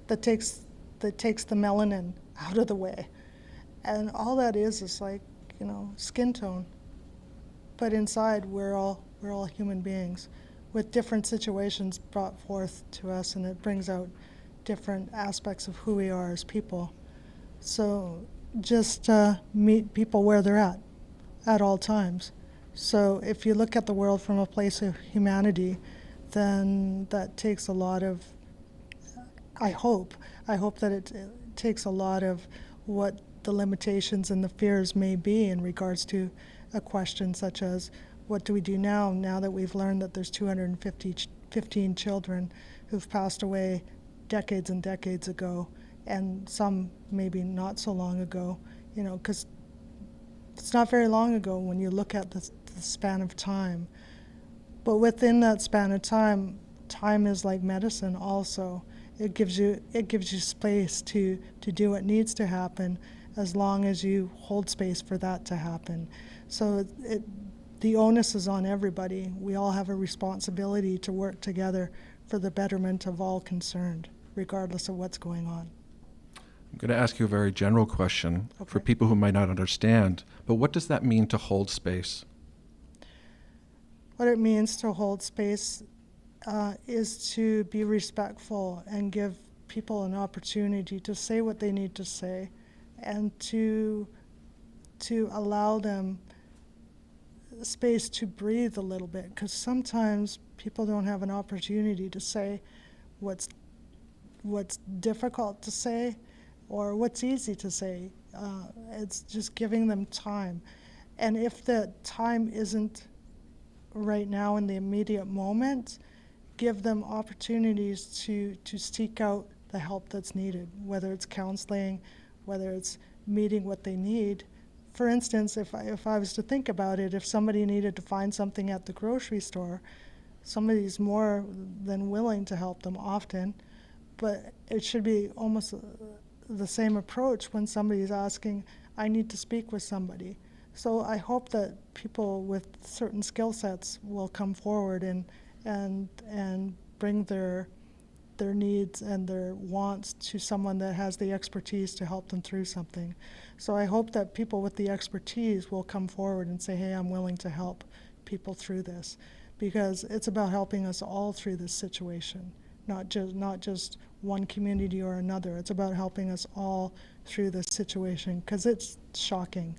the melanin out of the way. And all that is like, you know, skin tone. But inside we're all human beings with different situations brought forth to us, and it brings out different aspects of who we are as people. So just meet people where they're at all times. So if you look at the world from a place of humanity, then that takes a lot of, I hope that it takes a lot of what the limitations and the fears may be in regards to a question such as, what do we do now that we've learned that there's 215 children who've passed away decades and decades ago, and some maybe not so long ago, because it's not very long ago when you look at the span of time. But within that span of time, time is like medicine also. It gives you space to do what needs to happen, as long as you hold space for that to happen. So the onus is on everybody. We all have a responsibility to work together for the betterment of all concerned, regardless of what's going on. I'm going to ask you a very general question for Okay. people who might not understand, but what does that mean to hold space? What it means to hold space is to be respectful and give people an opportunity to say what they need to say, and to allow them space to breathe a little bit, because sometimes people don't have an opportunity to say what's difficult to say or what's easy to say. It's just giving them time. And if the time isn't right now in the immediate moment, give them opportunities to seek out the help that's needed, whether it's counseling, whether it's meeting what they need. For instance, if I was to think about it, if somebody needed to find something at the grocery store, somebody's more than willing to help them often, but it should be almost the same approach when somebody's asking, I need to speak with somebody. So I hope that people with certain skill sets will come forward and bring their needs and their wants to someone that has the expertise to help them through something. So I hope that people with the expertise will come forward and say, hey, I'm willing to help people through this, because it's about helping us all through this situation, not just one community or another. It's about helping us all through this situation, because it's shocking.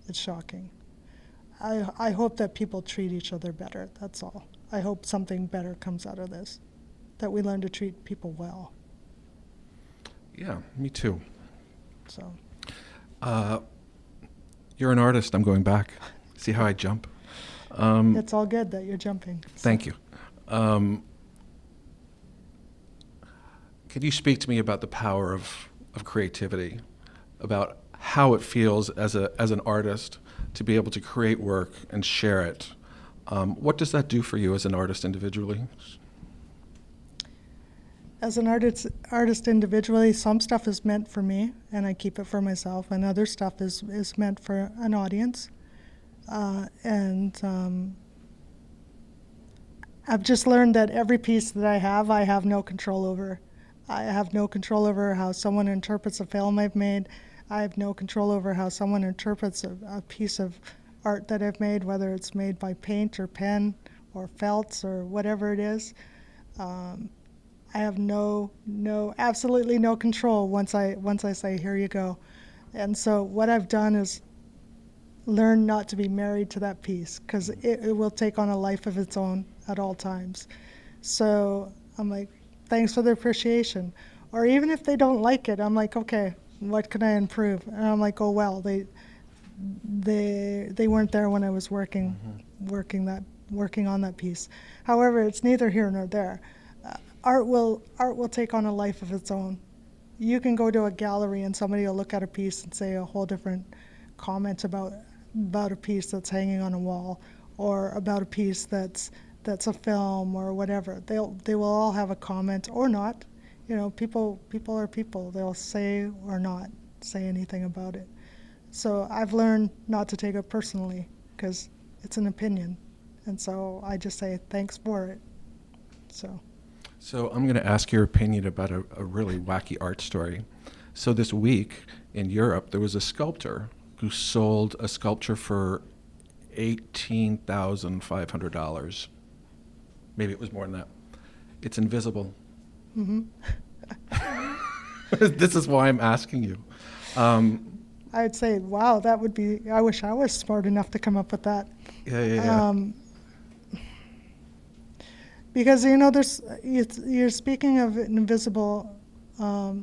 It's shocking. I hope that people treat each other better, that's all. I hope something better comes out of this, that we learn to treat people well. Yeah, me too. So You're an artist. I'm going back. See how I jump? it's all good that you're jumping. Thank you. Can you speak to me about the power of creativity, about how it feels as an artist to be able to create work and share it? What does that do for you as an artist individually? As an artist individually, some stuff is meant for me, and I keep it for myself, and other stuff is meant for an audience. I've just learned that every piece that I have no control over. I have no control over how someone interprets a film I've made. I have no control over how someone interprets a piece of art that I've made, whether it's made by paint or pen or felts or whatever it is. I have absolutely no control once I say, here you go. And so what I've done is learn not to be married to that piece, because it will take on a life of its own at all times. So I'm like, thanks for the appreciation. Or even if they don't like it, I'm like, okay, what can I improve? And I'm like, oh well, they weren't there when I was working on that piece. However, it's neither here nor there. Art will take on a life of its own. You can go to a gallery and somebody will look at a piece and say a whole different comment about a piece that's hanging on a wall, or about a piece that's a film or whatever. They will all have a comment or not. People are people. They'll say or not say anything about it. So I've learned not to take it personally, because it's an opinion. And so I just say thanks for it. So I'm going to ask your opinion about a really wacky art story. So this week in Europe, there was a sculptor who sold a sculpture for $18,500. Maybe it was more than that. It's invisible. mm-hmm. This is why I'm asking you. I'd say, wow, that would be, I wish I was smart enough to come up with that. Yeah. Because, you know, you're speaking of invisible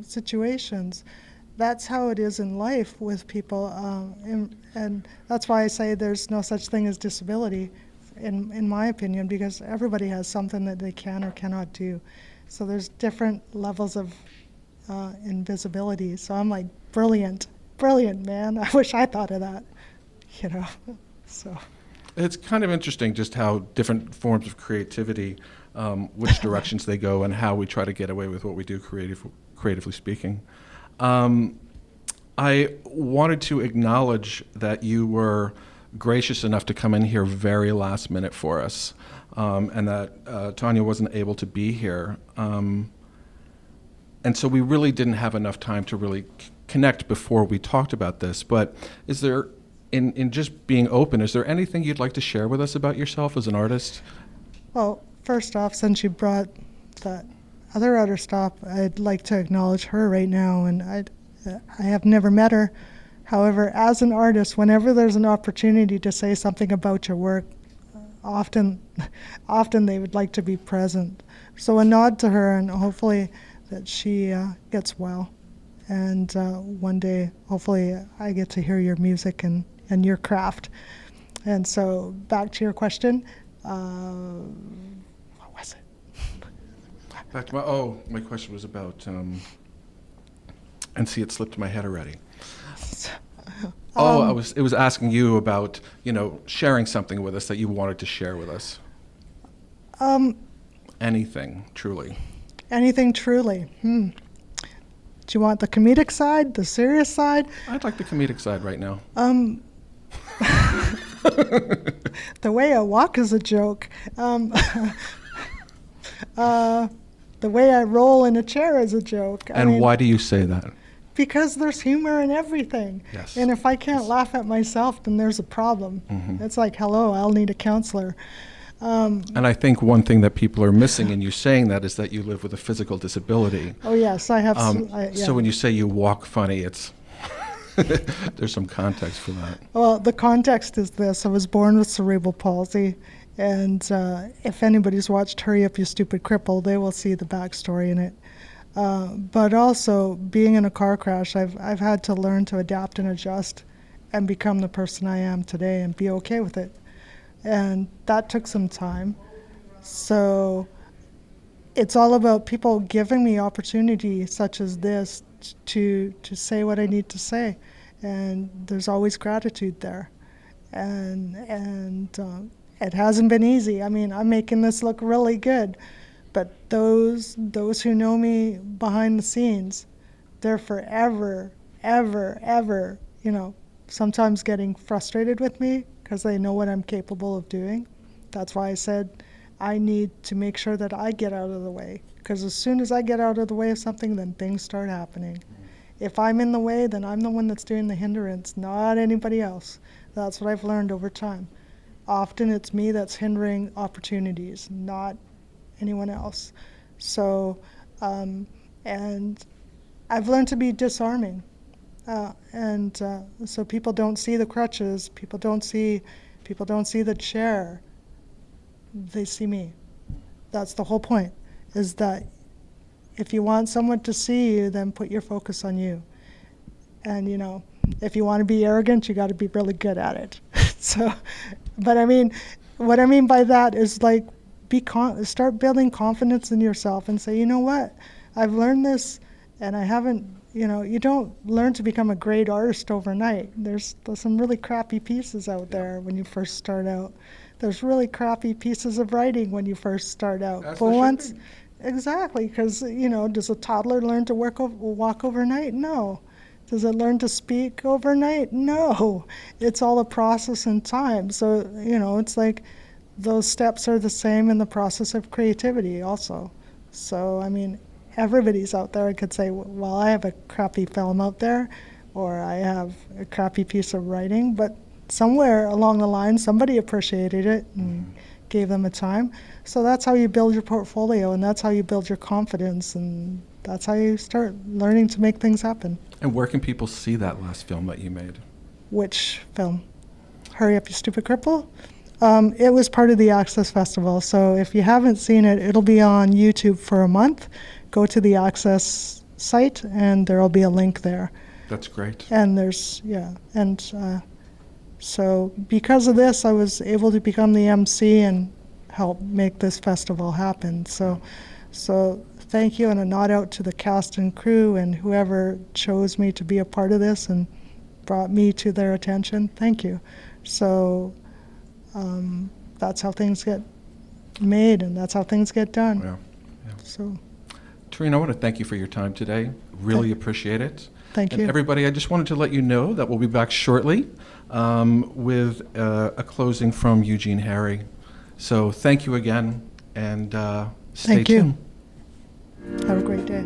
situations. That's how it is in life with people. And that's why I say there's no such thing as disability, in my opinion, because everybody has something that they can or cannot do. So there's different levels of invisibility. So I'm like, brilliant, man. I wish I thought of that, you know, so. It's kind of interesting just how different forms of creativity, which directions they go, and how we try to get away with what we do creatively speaking. I wanted to acknowledge that you were gracious enough to come in here very last minute for us, and that Tanya wasn't able to be here. And so we really didn't have enough time to really connect before we talked about this. But is there, in just being open, is there anything you'd like to share with us about yourself as an artist? Well, first off, since you brought that other artist up, I'd like to acknowledge her right now. And I have never met her. However, as an artist, whenever there's an opportunity to say something about your work, often they would like to be present. So a nod to her, and hopefully that she gets well. And one day, hopefully, I get to hear your music and your craft. And so back to your question. What was it? Back to my question was about, and see, it slipped my head already. It was asking you about, sharing something with us that you wanted to share with us. Anything, truly. Anything truly. Do you want the comedic side, the serious side? I'd like the comedic side right now. The way I walk is a joke. The way I roll in a chair is a joke. Why do you say that? Because there's humor in everything. Yes. And if I can't laugh at myself, then there's a problem. Mm-hmm. It's like, hello, I'll need a counselor. And I think one thing that people are missing in you saying that is that you live with a physical disability. Oh, yes, I have. So when you say you walk funny, it's there's some context for that. Well, the context is this. I was born with cerebral palsy. And if anybody's watched Hurry Up, You Stupid Cripple, they will see the backstory in it. But also, being in a car crash, I've had to learn to adapt and adjust and become the person I am today and be okay with it. And that took some time. So it's all about people giving me opportunity such as this to say what I need to say. And there's always gratitude there. And it hasn't been easy. I mean, I'm making this look really good. But those who know me behind the scenes, they're forever, ever, sometimes getting frustrated with me because they know what I'm capable of doing. That's why I said I need to make sure that I get out of the way. Because as soon as I get out of the way of something, then things start happening. If I'm in the way, then I'm the one that's doing the hindrance, not anybody else. That's what I've learned over time. Often it's me that's hindering opportunities, not anyone else. So, and I've learned to be disarming. So people don't see the crutches, people don't see the chair, they see me. That's the whole point, is that if you want someone to see you, then put your focus on you. And if you want to be arrogant, you got to be really good at it. So, but I mean, what I mean by that is like, start building confidence in yourself and say, you know what, I've learned this, and I haven't, you don't learn to become a great artist overnight. There's some really crappy pieces out there when you first start out. There's really crappy pieces of writing when you first start out. As but there once, should be. Exactly, because, does a toddler learn to walk overnight? No. Does it learn to speak overnight? No. It's all a process and time. So, it's like, those steps are the same in the process of creativity also. So, I mean, everybody's out there could say, well, I have a crappy film out there, or I have a crappy piece of writing, but somewhere along the line, somebody appreciated it and gave them a time. So that's how you build your portfolio, and that's how you build your confidence, and that's how you start learning to make things happen. And where can people see that last film that you made? Which film? Hurry Up, You Stupid Cripple? It was part of the Access Festival, so if you haven't seen it, it'll be on YouTube for a month. Go to the Access site, and there will be a link there. That's great. And so because of this, I was able to become the MC and help make this festival happen. So thank you, and a nod out to the cast and crew and whoever chose me to be a part of this and brought me to their attention. Thank you. So that's how things get made, and that's how things get done. Yeah. Yeah. So Tarina, I want to thank you for your time today. Really appreciate it. thank And you. everybody, I just wanted to let you know that we'll be back shortly with a closing from Eugene Harry. So thank you again, and stay Thank you. tuned. Have a great day.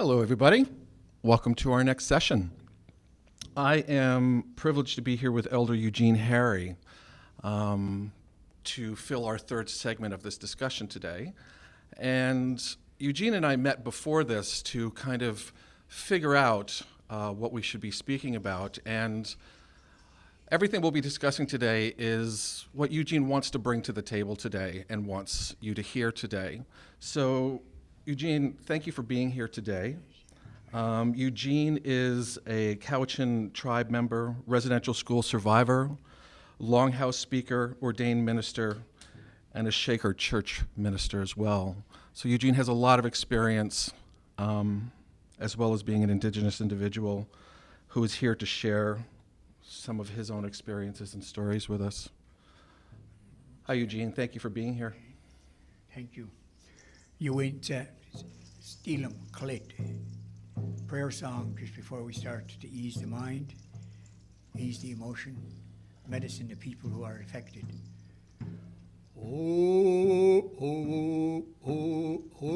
Hello, everybody. Welcome to our next session. I am privileged to be here with Elder Eugene Harry to fill our third segment of this discussion today. And Eugene and I met before this to kind of figure out what we should be speaking about. And everything we'll be discussing today is what Eugene wants to bring to the table today and wants you to hear today. So, Eugene, thank you for being here today. Eugene is a Cowichan tribe member, residential school survivor, longhouse speaker, ordained minister, and a Shaker church minister as well. So Eugene has a lot of experience, as well as being an Indigenous individual who is here to share some of his own experiences and stories with us. Hi, Eugene. Thank you for being here. Thank you. You went Steelam Klit prayer song just before we start to ease the mind, ease the emotion, medicine the people who are affected. Oh, oh, oh, oh, oh,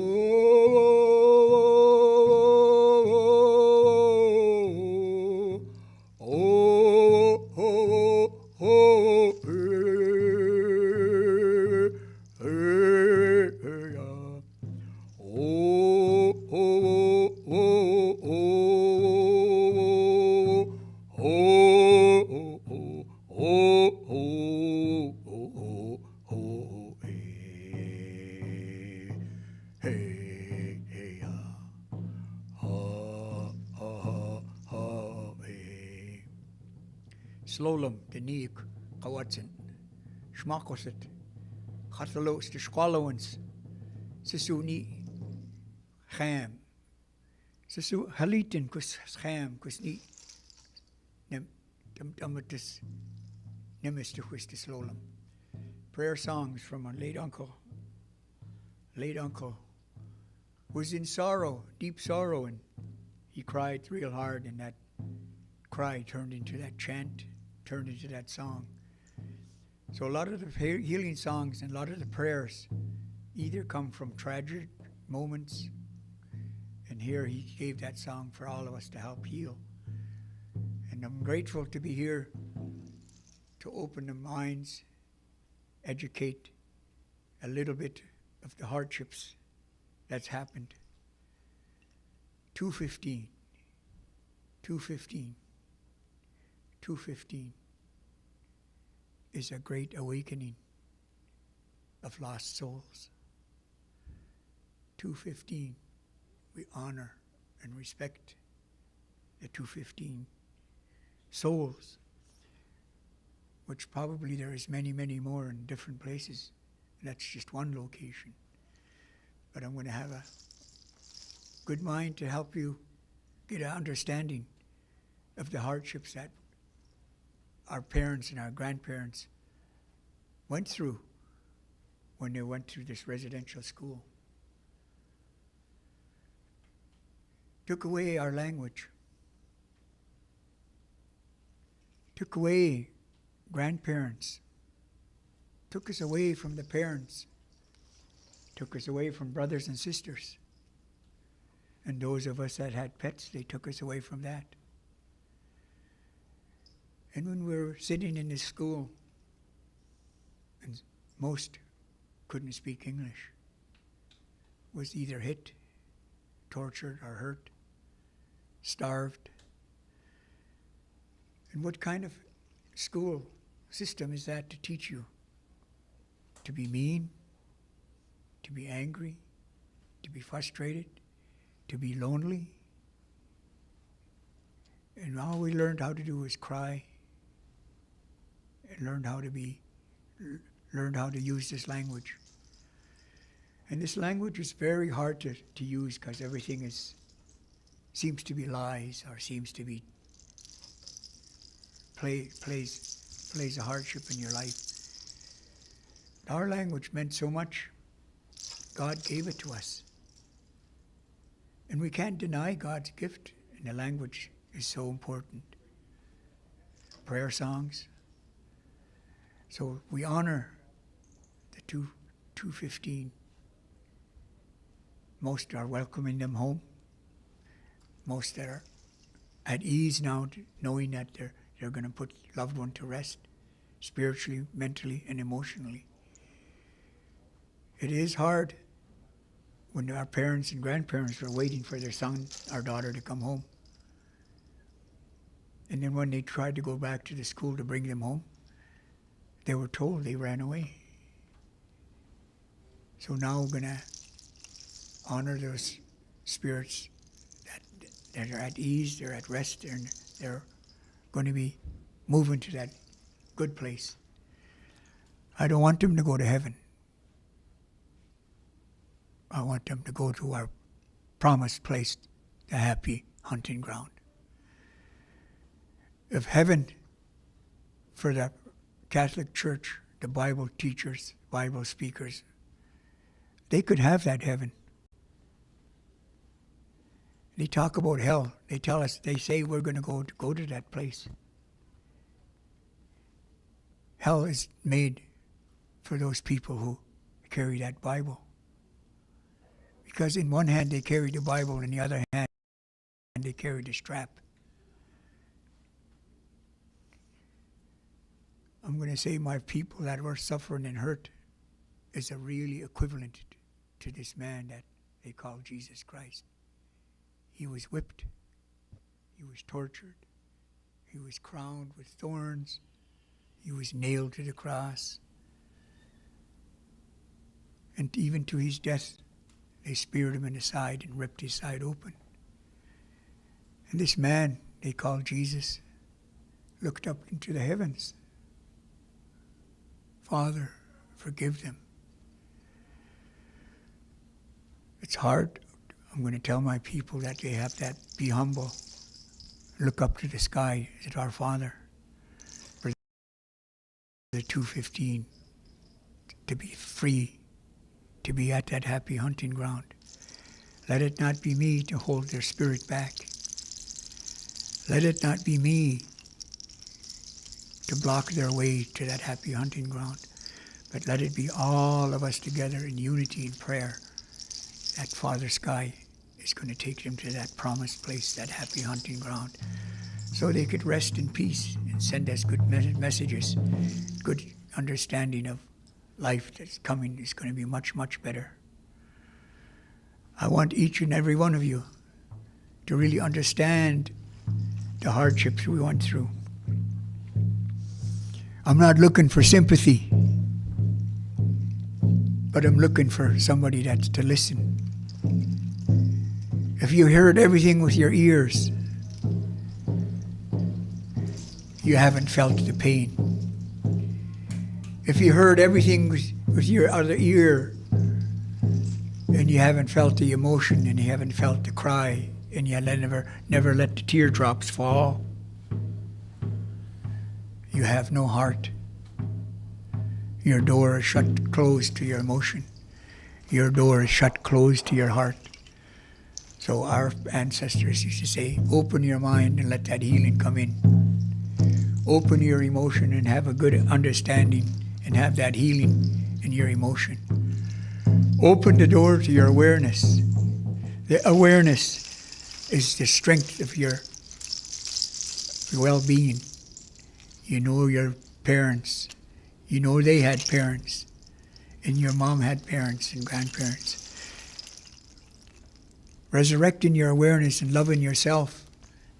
oh, oh, oh, Slowlam, the Neek, Kawatsan, Schmakoset, Hatalos, the Squallowans, Sisuni, Ham, Sisu Halitin, Kus Ham, Kusni, Damatus, Nemister, the Slowlam. Prayer songs from a late uncle. Late uncle was in sorrow, deep sorrow, and he cried real hard, and that cry turned into that chant, turned into that song. So a lot of the healing songs and a lot of the prayers either come from tragic moments, and here he gave that song for all of us to help heal. And I'm grateful to be here to open the minds, educate a little bit of the hardships that's happened. 215 is a great awakening of lost souls. 215, we honor and respect the 215 souls, which probably there is many, many more in different places. That's just one location. But I'm going to have a good mind to help you get an understanding of the hardships that our parents and our grandparents went through when they went through this residential school. Took away our language. Took away grandparents. Took us away from the parents. Took us away from brothers and sisters. And those of us that had pets, they took us away from that. And when we were sitting in this school, and most couldn't speak English, was either hit, tortured, or hurt, starved. And what kind of school system is that to teach you? To be mean, to be angry, to be frustrated, to be lonely. And all we learned how to do was cry, and learned how to use this language. And this language is very hard to use because everything seems to be lies or seems to be plays a hardship in your life. Our language meant so much. God gave it to us. And we can't deny God's gift, and the language is so important. Prayer songs. So we honor the 215. Most are welcoming them home, most that are at ease now, knowing that they're going to put loved one to rest, spiritually, mentally, and emotionally. It is hard when our parents and grandparents were waiting for their son or daughter to come home. And then when they tried to go back to the school to bring them home, they were told they ran away. So now we're going to honor those spirits that are at ease, they're at rest, and they're going to be moving to that good place. I don't want them to go to heaven. I want them to go to our promised place, the happy hunting ground. If heaven, for the Catholic Church, the Bible teachers, Bible speakers, they could have that heaven. They talk about hell. They tell us, they say we're going to go to that place. Hell is made for those people who carry that Bible. Because in one hand they carry the Bible, in the other hand they carry the strap. I'm going to say my people that were suffering and hurt is a really equivalent to this man that they call Jesus Christ. He was whipped. He was tortured. He was crowned with thorns. He was nailed to the cross. And even to his death, they speared him in the side and ripped his side open. And this man they call Jesus looked up into the heavens. Father, forgive them. It's hard. I'm going to tell my people that they have that, be humble. Look up to the sky at our Father. For the 2:15, to be free, to be at that happy hunting ground. Let it not be me to hold their spirit back. Let it not be me to block their way to that happy hunting ground, but let it be all of us together in unity and prayer. That Father Sky is going to take them to that promised place, that happy hunting ground, so they could rest in peace and send us good messages, good understanding of life that's coming is going to be much, much better. I want each and every one of you to really understand the hardships we went through. I'm not looking for sympathy, but I'm looking for somebody that's to listen. If you heard everything with your ears, you haven't felt the pain. If you heard everything with your other ear, and you haven't felt the emotion, and you haven't felt the cry, and you never let the teardrops fall, you have no heart. Your door is shut closed to your emotion. Your door is shut closed to your heart. So our ancestors used to say, open your mind and let that healing come in. Open your emotion and have a good understanding and have that healing in your emotion. Open the door to your awareness. The awareness is the strength of your well-being. You know your parents. You know they had parents. And your mom had parents and grandparents. Resurrecting your awareness and loving yourself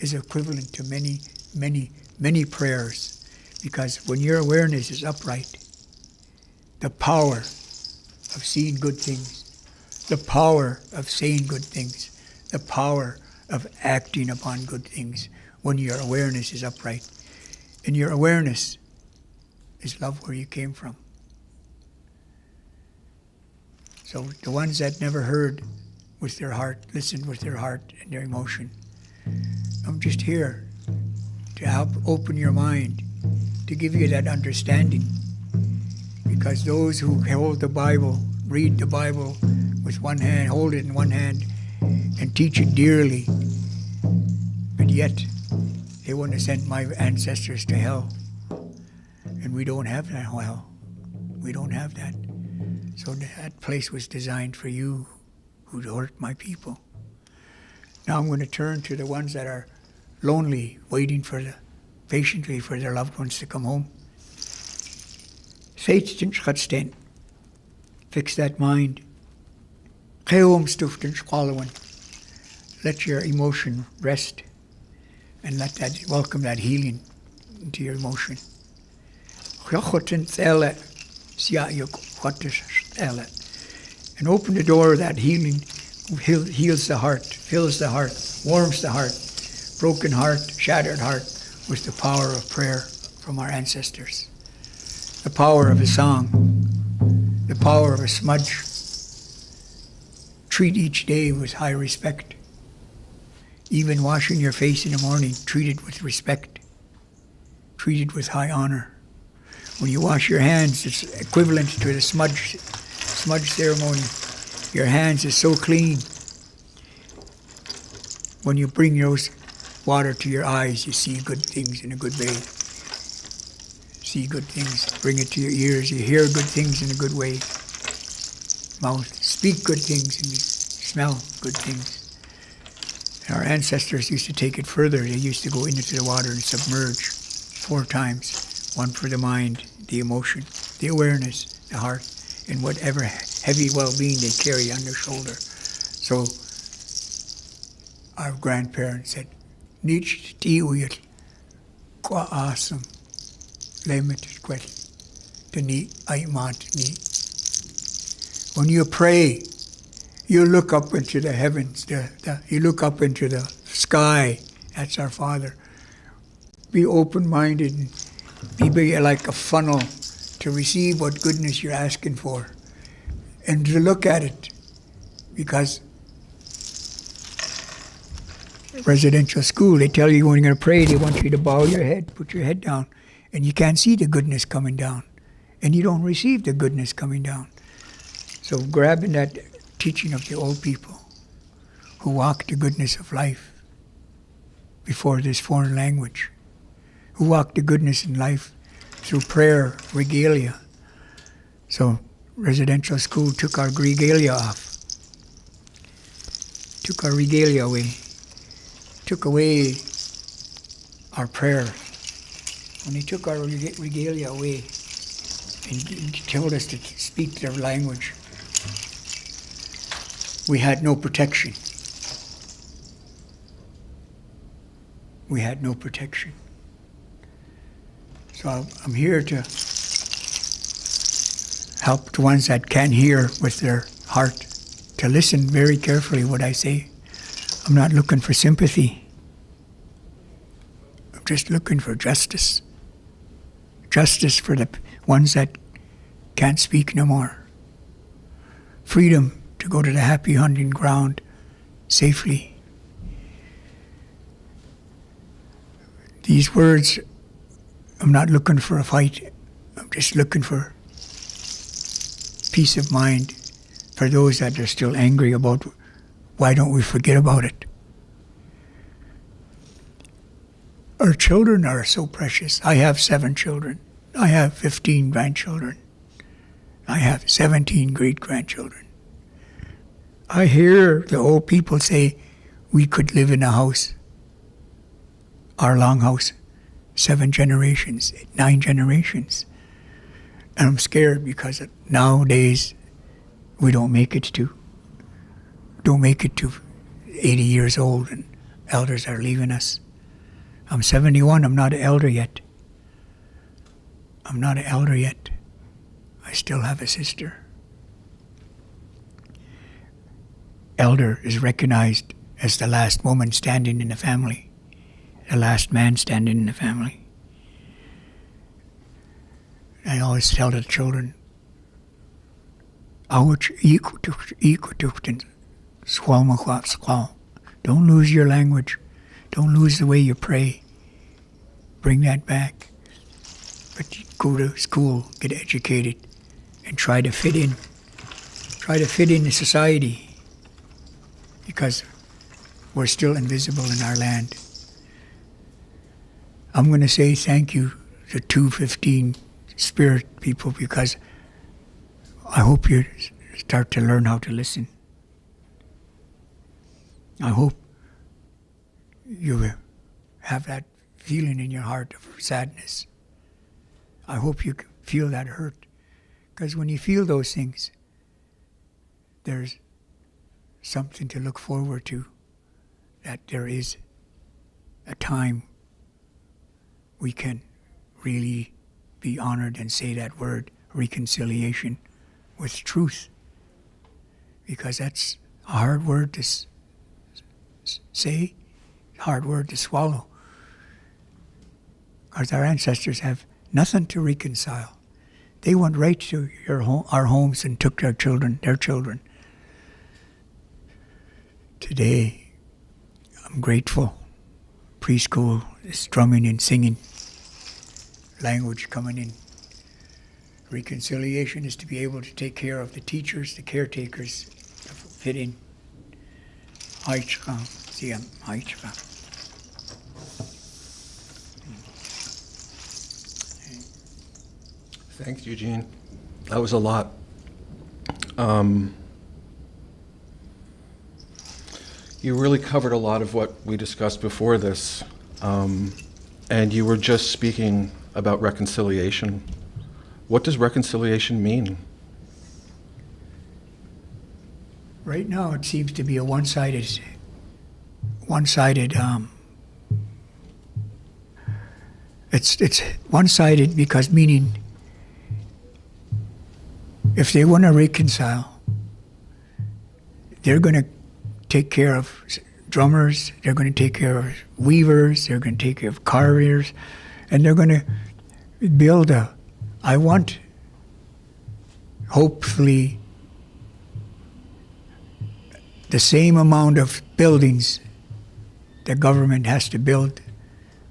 is equivalent to many, many, many prayers. Because when your awareness is upright, the power of seeing good things, the power of saying good things, the power of acting upon good things, when your awareness is upright. And your awareness is love where you came from. So the ones that never heard with their heart, listened with their heart and their emotion, I'm just here to help open your mind, to give you that understanding. Because those who hold the Bible, read the Bible with one hand, hold it in one hand, and teach it dearly, but yet they want to send my ancestors to hell. And we don't have that hell. We don't have that. So that place was designed for you who hurt my people. Now I'm going to turn to the ones that are lonely, waiting patiently for their loved ones to come home. Fix that mind. Let your emotion rest and welcome that healing into your emotion. And open the door of that healing. Heals the heart, fills the heart, warms the heart, broken heart, shattered heart with the power of prayer from our ancestors. The power of a song, the power of a smudge. Treat each day with high respect. Even washing your face in the morning, treat it with respect. Treat it with high honor. When you wash your hands, it's equivalent to the smudge ceremony. Your hands is so clean. When you bring those water to your eyes, you see good things in a good way. See good things. Bring it to your ears. You hear good things in a good way. Mouth. Speak good things and you smell good things. And our ancestors used to take it further. They used to go into the water and submerge 4 times. 1 for the mind, the emotion, the awareness, the heart, and whatever heavy well-being they carry on their shoulder. So our grandparents said, "Nich tiuyat kwa asam lemmetkwej tani aimat ni." When you pray, you look up into the heavens. You look up into the sky. That's our Father. Be open-minded and be like a funnel to receive what goodness you're asking for. And to look at it, because residential school, they tell you when you're going to pray, they want you to bow your head, put your head down, and you can't see the goodness coming down, and you don't receive the goodness coming down. So grabbing that teaching of the old people who walked the goodness of life before this foreign language, who walked the goodness in life through prayer, regalia. So residential school took our regalia off, took our regalia away, took away our prayer. When they took our regalia away and told us to speak their language, we had no protection. We had no protection. So I'm here to help the ones that can hear with their heart, to listen very carefully what I say. I'm not looking for sympathy. I'm just looking for justice. Justice for the ones that can't speak no more. Freedom to go to the happy hunting ground safely. These words, I'm not looking for a fight. I'm just looking for peace of mind for those that are still angry about why don't we forget about it. Our children are so precious. I have 7 children. I have 15 grandchildren. I have 17 great-grandchildren. I hear the old people say we could live in a house, our long house, 7 generations, 9 generations. And I'm scared because nowadays we don't make it to 80 years old and elders are leaving us. I'm 71, I'm not an elder yet. I'm not an elder yet. I still have a sister. Elder is recognized as the last woman standing in the family, the last man standing in the family. I always tell the children, don't lose your language. Don't lose the way you pray. Bring that back. But you go to school, get educated, and try to fit in. Try to fit in society. Because we're still invisible in our land. I'm going to say thank you to 215 Spirit people, because I hope you start to learn how to listen. I hope you have that feeling in your heart of sadness. I hope you feel that hurt, because when you feel those things, there's something to look forward to, that there is a time we can really be honored and say that word, reconciliation, with truth. Because that's a hard word to say, hard word to swallow. Because our ancestors have nothing to reconcile. They went right to our homes and took their children. Today, I'm grateful. Preschool is drumming and singing, language coming in. Reconciliation is to be able to take care of the teachers, the caretakers, fit in. Thanks, Eugene. That was a lot. You really covered a lot of what we discussed before this, and you were just speaking about reconciliation. What does reconciliation mean? Right now, it seems to be a one-sided. It's one-sided because meaning, if they want to reconcile, they're going to take care of drummers, they're going to take care of weavers, they're going to take care of carriers, and they're going to build I want, hopefully, the same amount of buildings the government has to build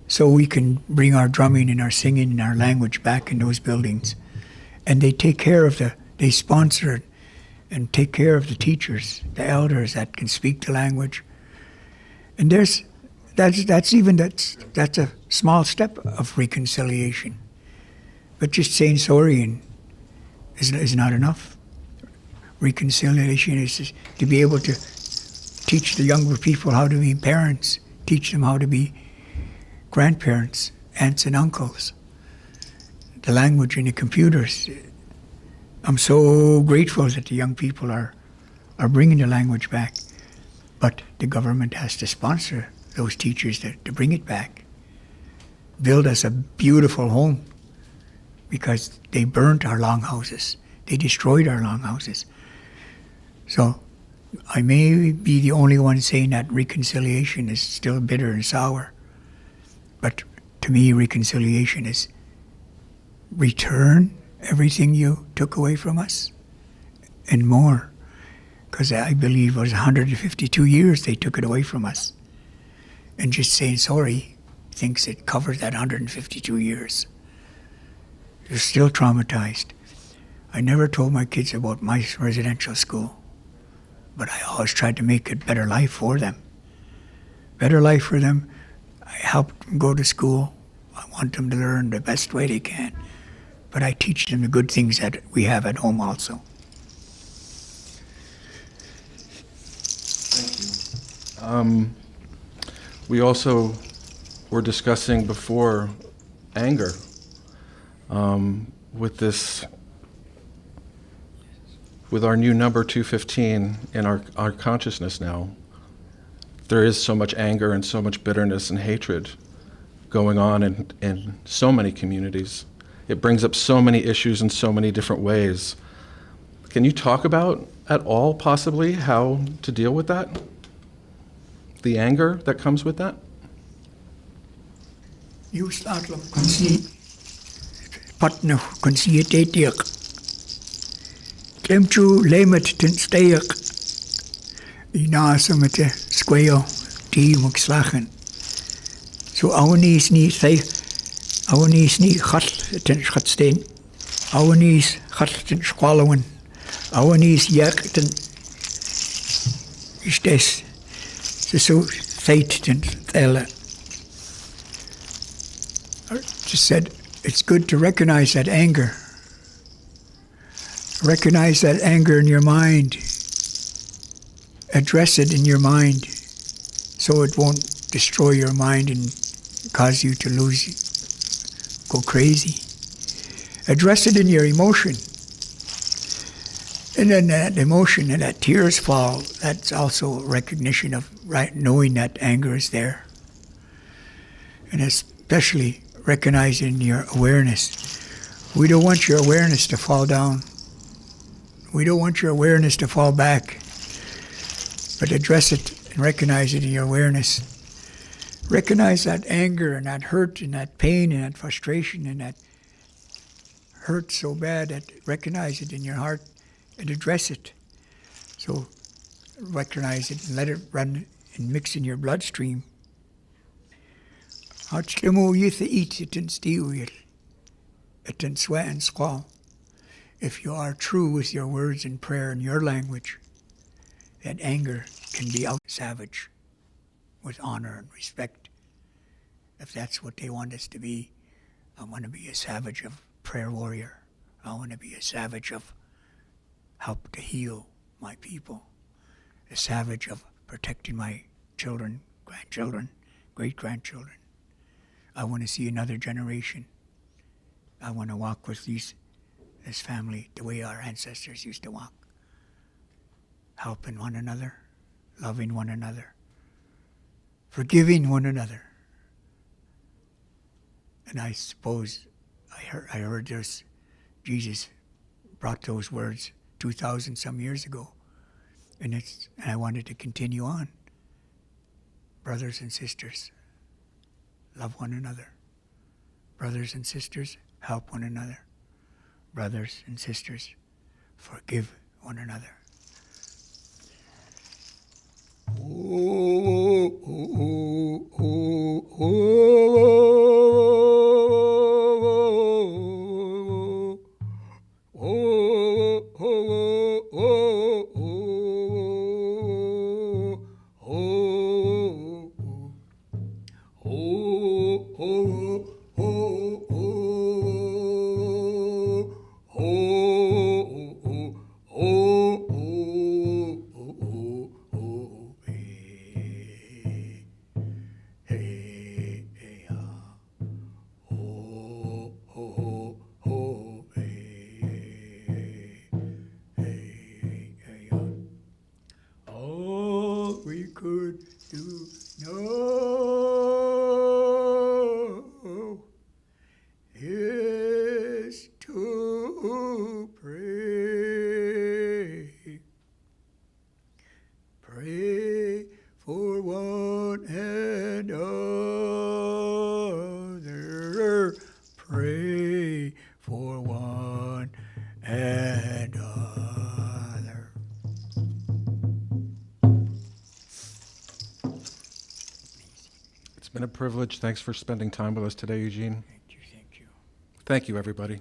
so we can bring our drumming and our singing and our language back in those buildings. And they take care of they sponsor and take care of the teachers, the elders that can speak the language. And that's a small step of reconciliation. But just saying sorry is not enough. Reconciliation is to be able to teach the younger people how to be parents, teach them how to be grandparents, aunts and uncles, the language and the computers. I'm so grateful that the young people are bringing the language back, but the government has to sponsor those teachers to bring it back. Build us a beautiful home, because they burnt our longhouses. They destroyed our longhouses. So I may be the only one saying that reconciliation is still bitter and sour. But to me, reconciliation is return everything you took away from us and more. Because I believe it was 152 years they took it away from us. And just saying sorry thinks it covers that 152 years. They're still traumatized. I never told my kids about my residential school, but I always tried to make a better life for them. Better life for them. I helped them go to school. I want them to learn the best way they can. But I teach them the good things that we have at home also. Thank you. We also were discussing before anger. With our new number 215 in our consciousness now, there is so much anger and so much bitterness and hatred going on in so many communities. It brings up so many issues in so many different ways. Can you talk about at all possibly how to deal with that? The anger that comes with that? You start to see partner can see it etik. Klemchu lemet ten steek. Ina so met de squayo die moet slagen. So ouwe is niet say ouwe is niet gat ten schatsteen. Ouwe is gat ten squallowen. Ouwe is jak ten is des. So feit ten tellen. Just said, it's good to recognize that anger. Recognize that anger in your mind. Address it in your mind so it won't destroy your mind and cause you to go crazy. Address it in your emotion. And then that emotion and that tears fall, that's also a recognition of knowing that anger is there. And especially recognizing your awareness. We don't want your awareness to fall down. We don't want your awareness to fall back. But address it and recognize it in your awareness. Recognize that anger and that hurt and that pain and that frustration and that hurt so bad that recognize it in your heart and address it. So recognize it and let it run and mix in your bloodstream. If you are true with your words and prayer in your language, that anger can be out savage with honor and respect. If that's what they want us to be, I want to be a savage of prayer warrior. I want to be a savage of help to heal my people. A savage of protecting my children, grandchildren, great-grandchildren. I want to see another generation. I want to walk with this family the way our ancestors used to walk. Helping one another, loving one another, forgiving one another. And I suppose I heard this, Jesus brought those words 2,000 some years ago. And I wanted to continue on. Brothers and sisters, love one another. Brothers and sisters, help one another. Brothers and sisters, forgive one another. It's been a privilege. Thanks for spending time with us today, Eugene. Thank you. Thank you, everybody.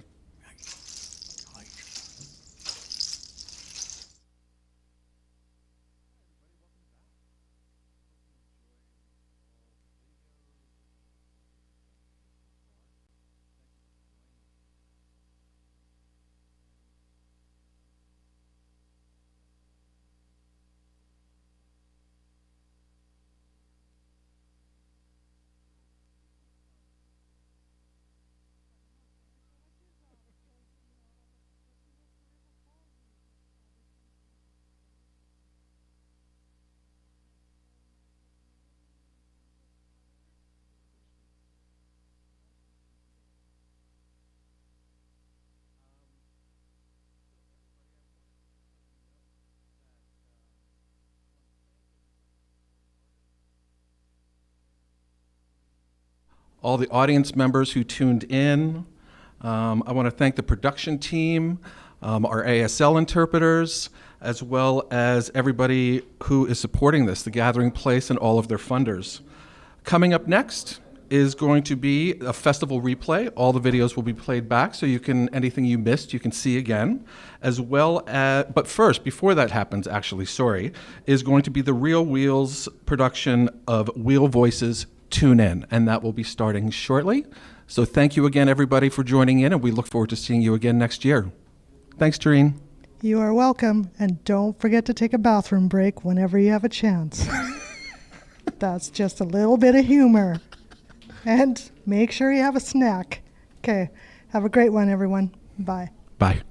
All the audience members who tuned in. I want to thank the production team, our ASL interpreters, as well as everybody who is supporting this, the Gathering Place and all of their funders. Coming up next is going to be a festival replay. All the videos will be played back, so anything you missed, you can see again. As well as, but first, before that happens, is going to be the Real Wheels production of Wheel Voices Tune In, and that will be starting shortly. So thank you again, everybody, for joining in, and we look forward to seeing you again next year. Thanks, Doreen. You are welcome, and don't forget to take a bathroom break whenever you have a chance. That's just a little bit of humor. And make sure you have a snack. Okay, have a great one, everyone. Bye. Bye.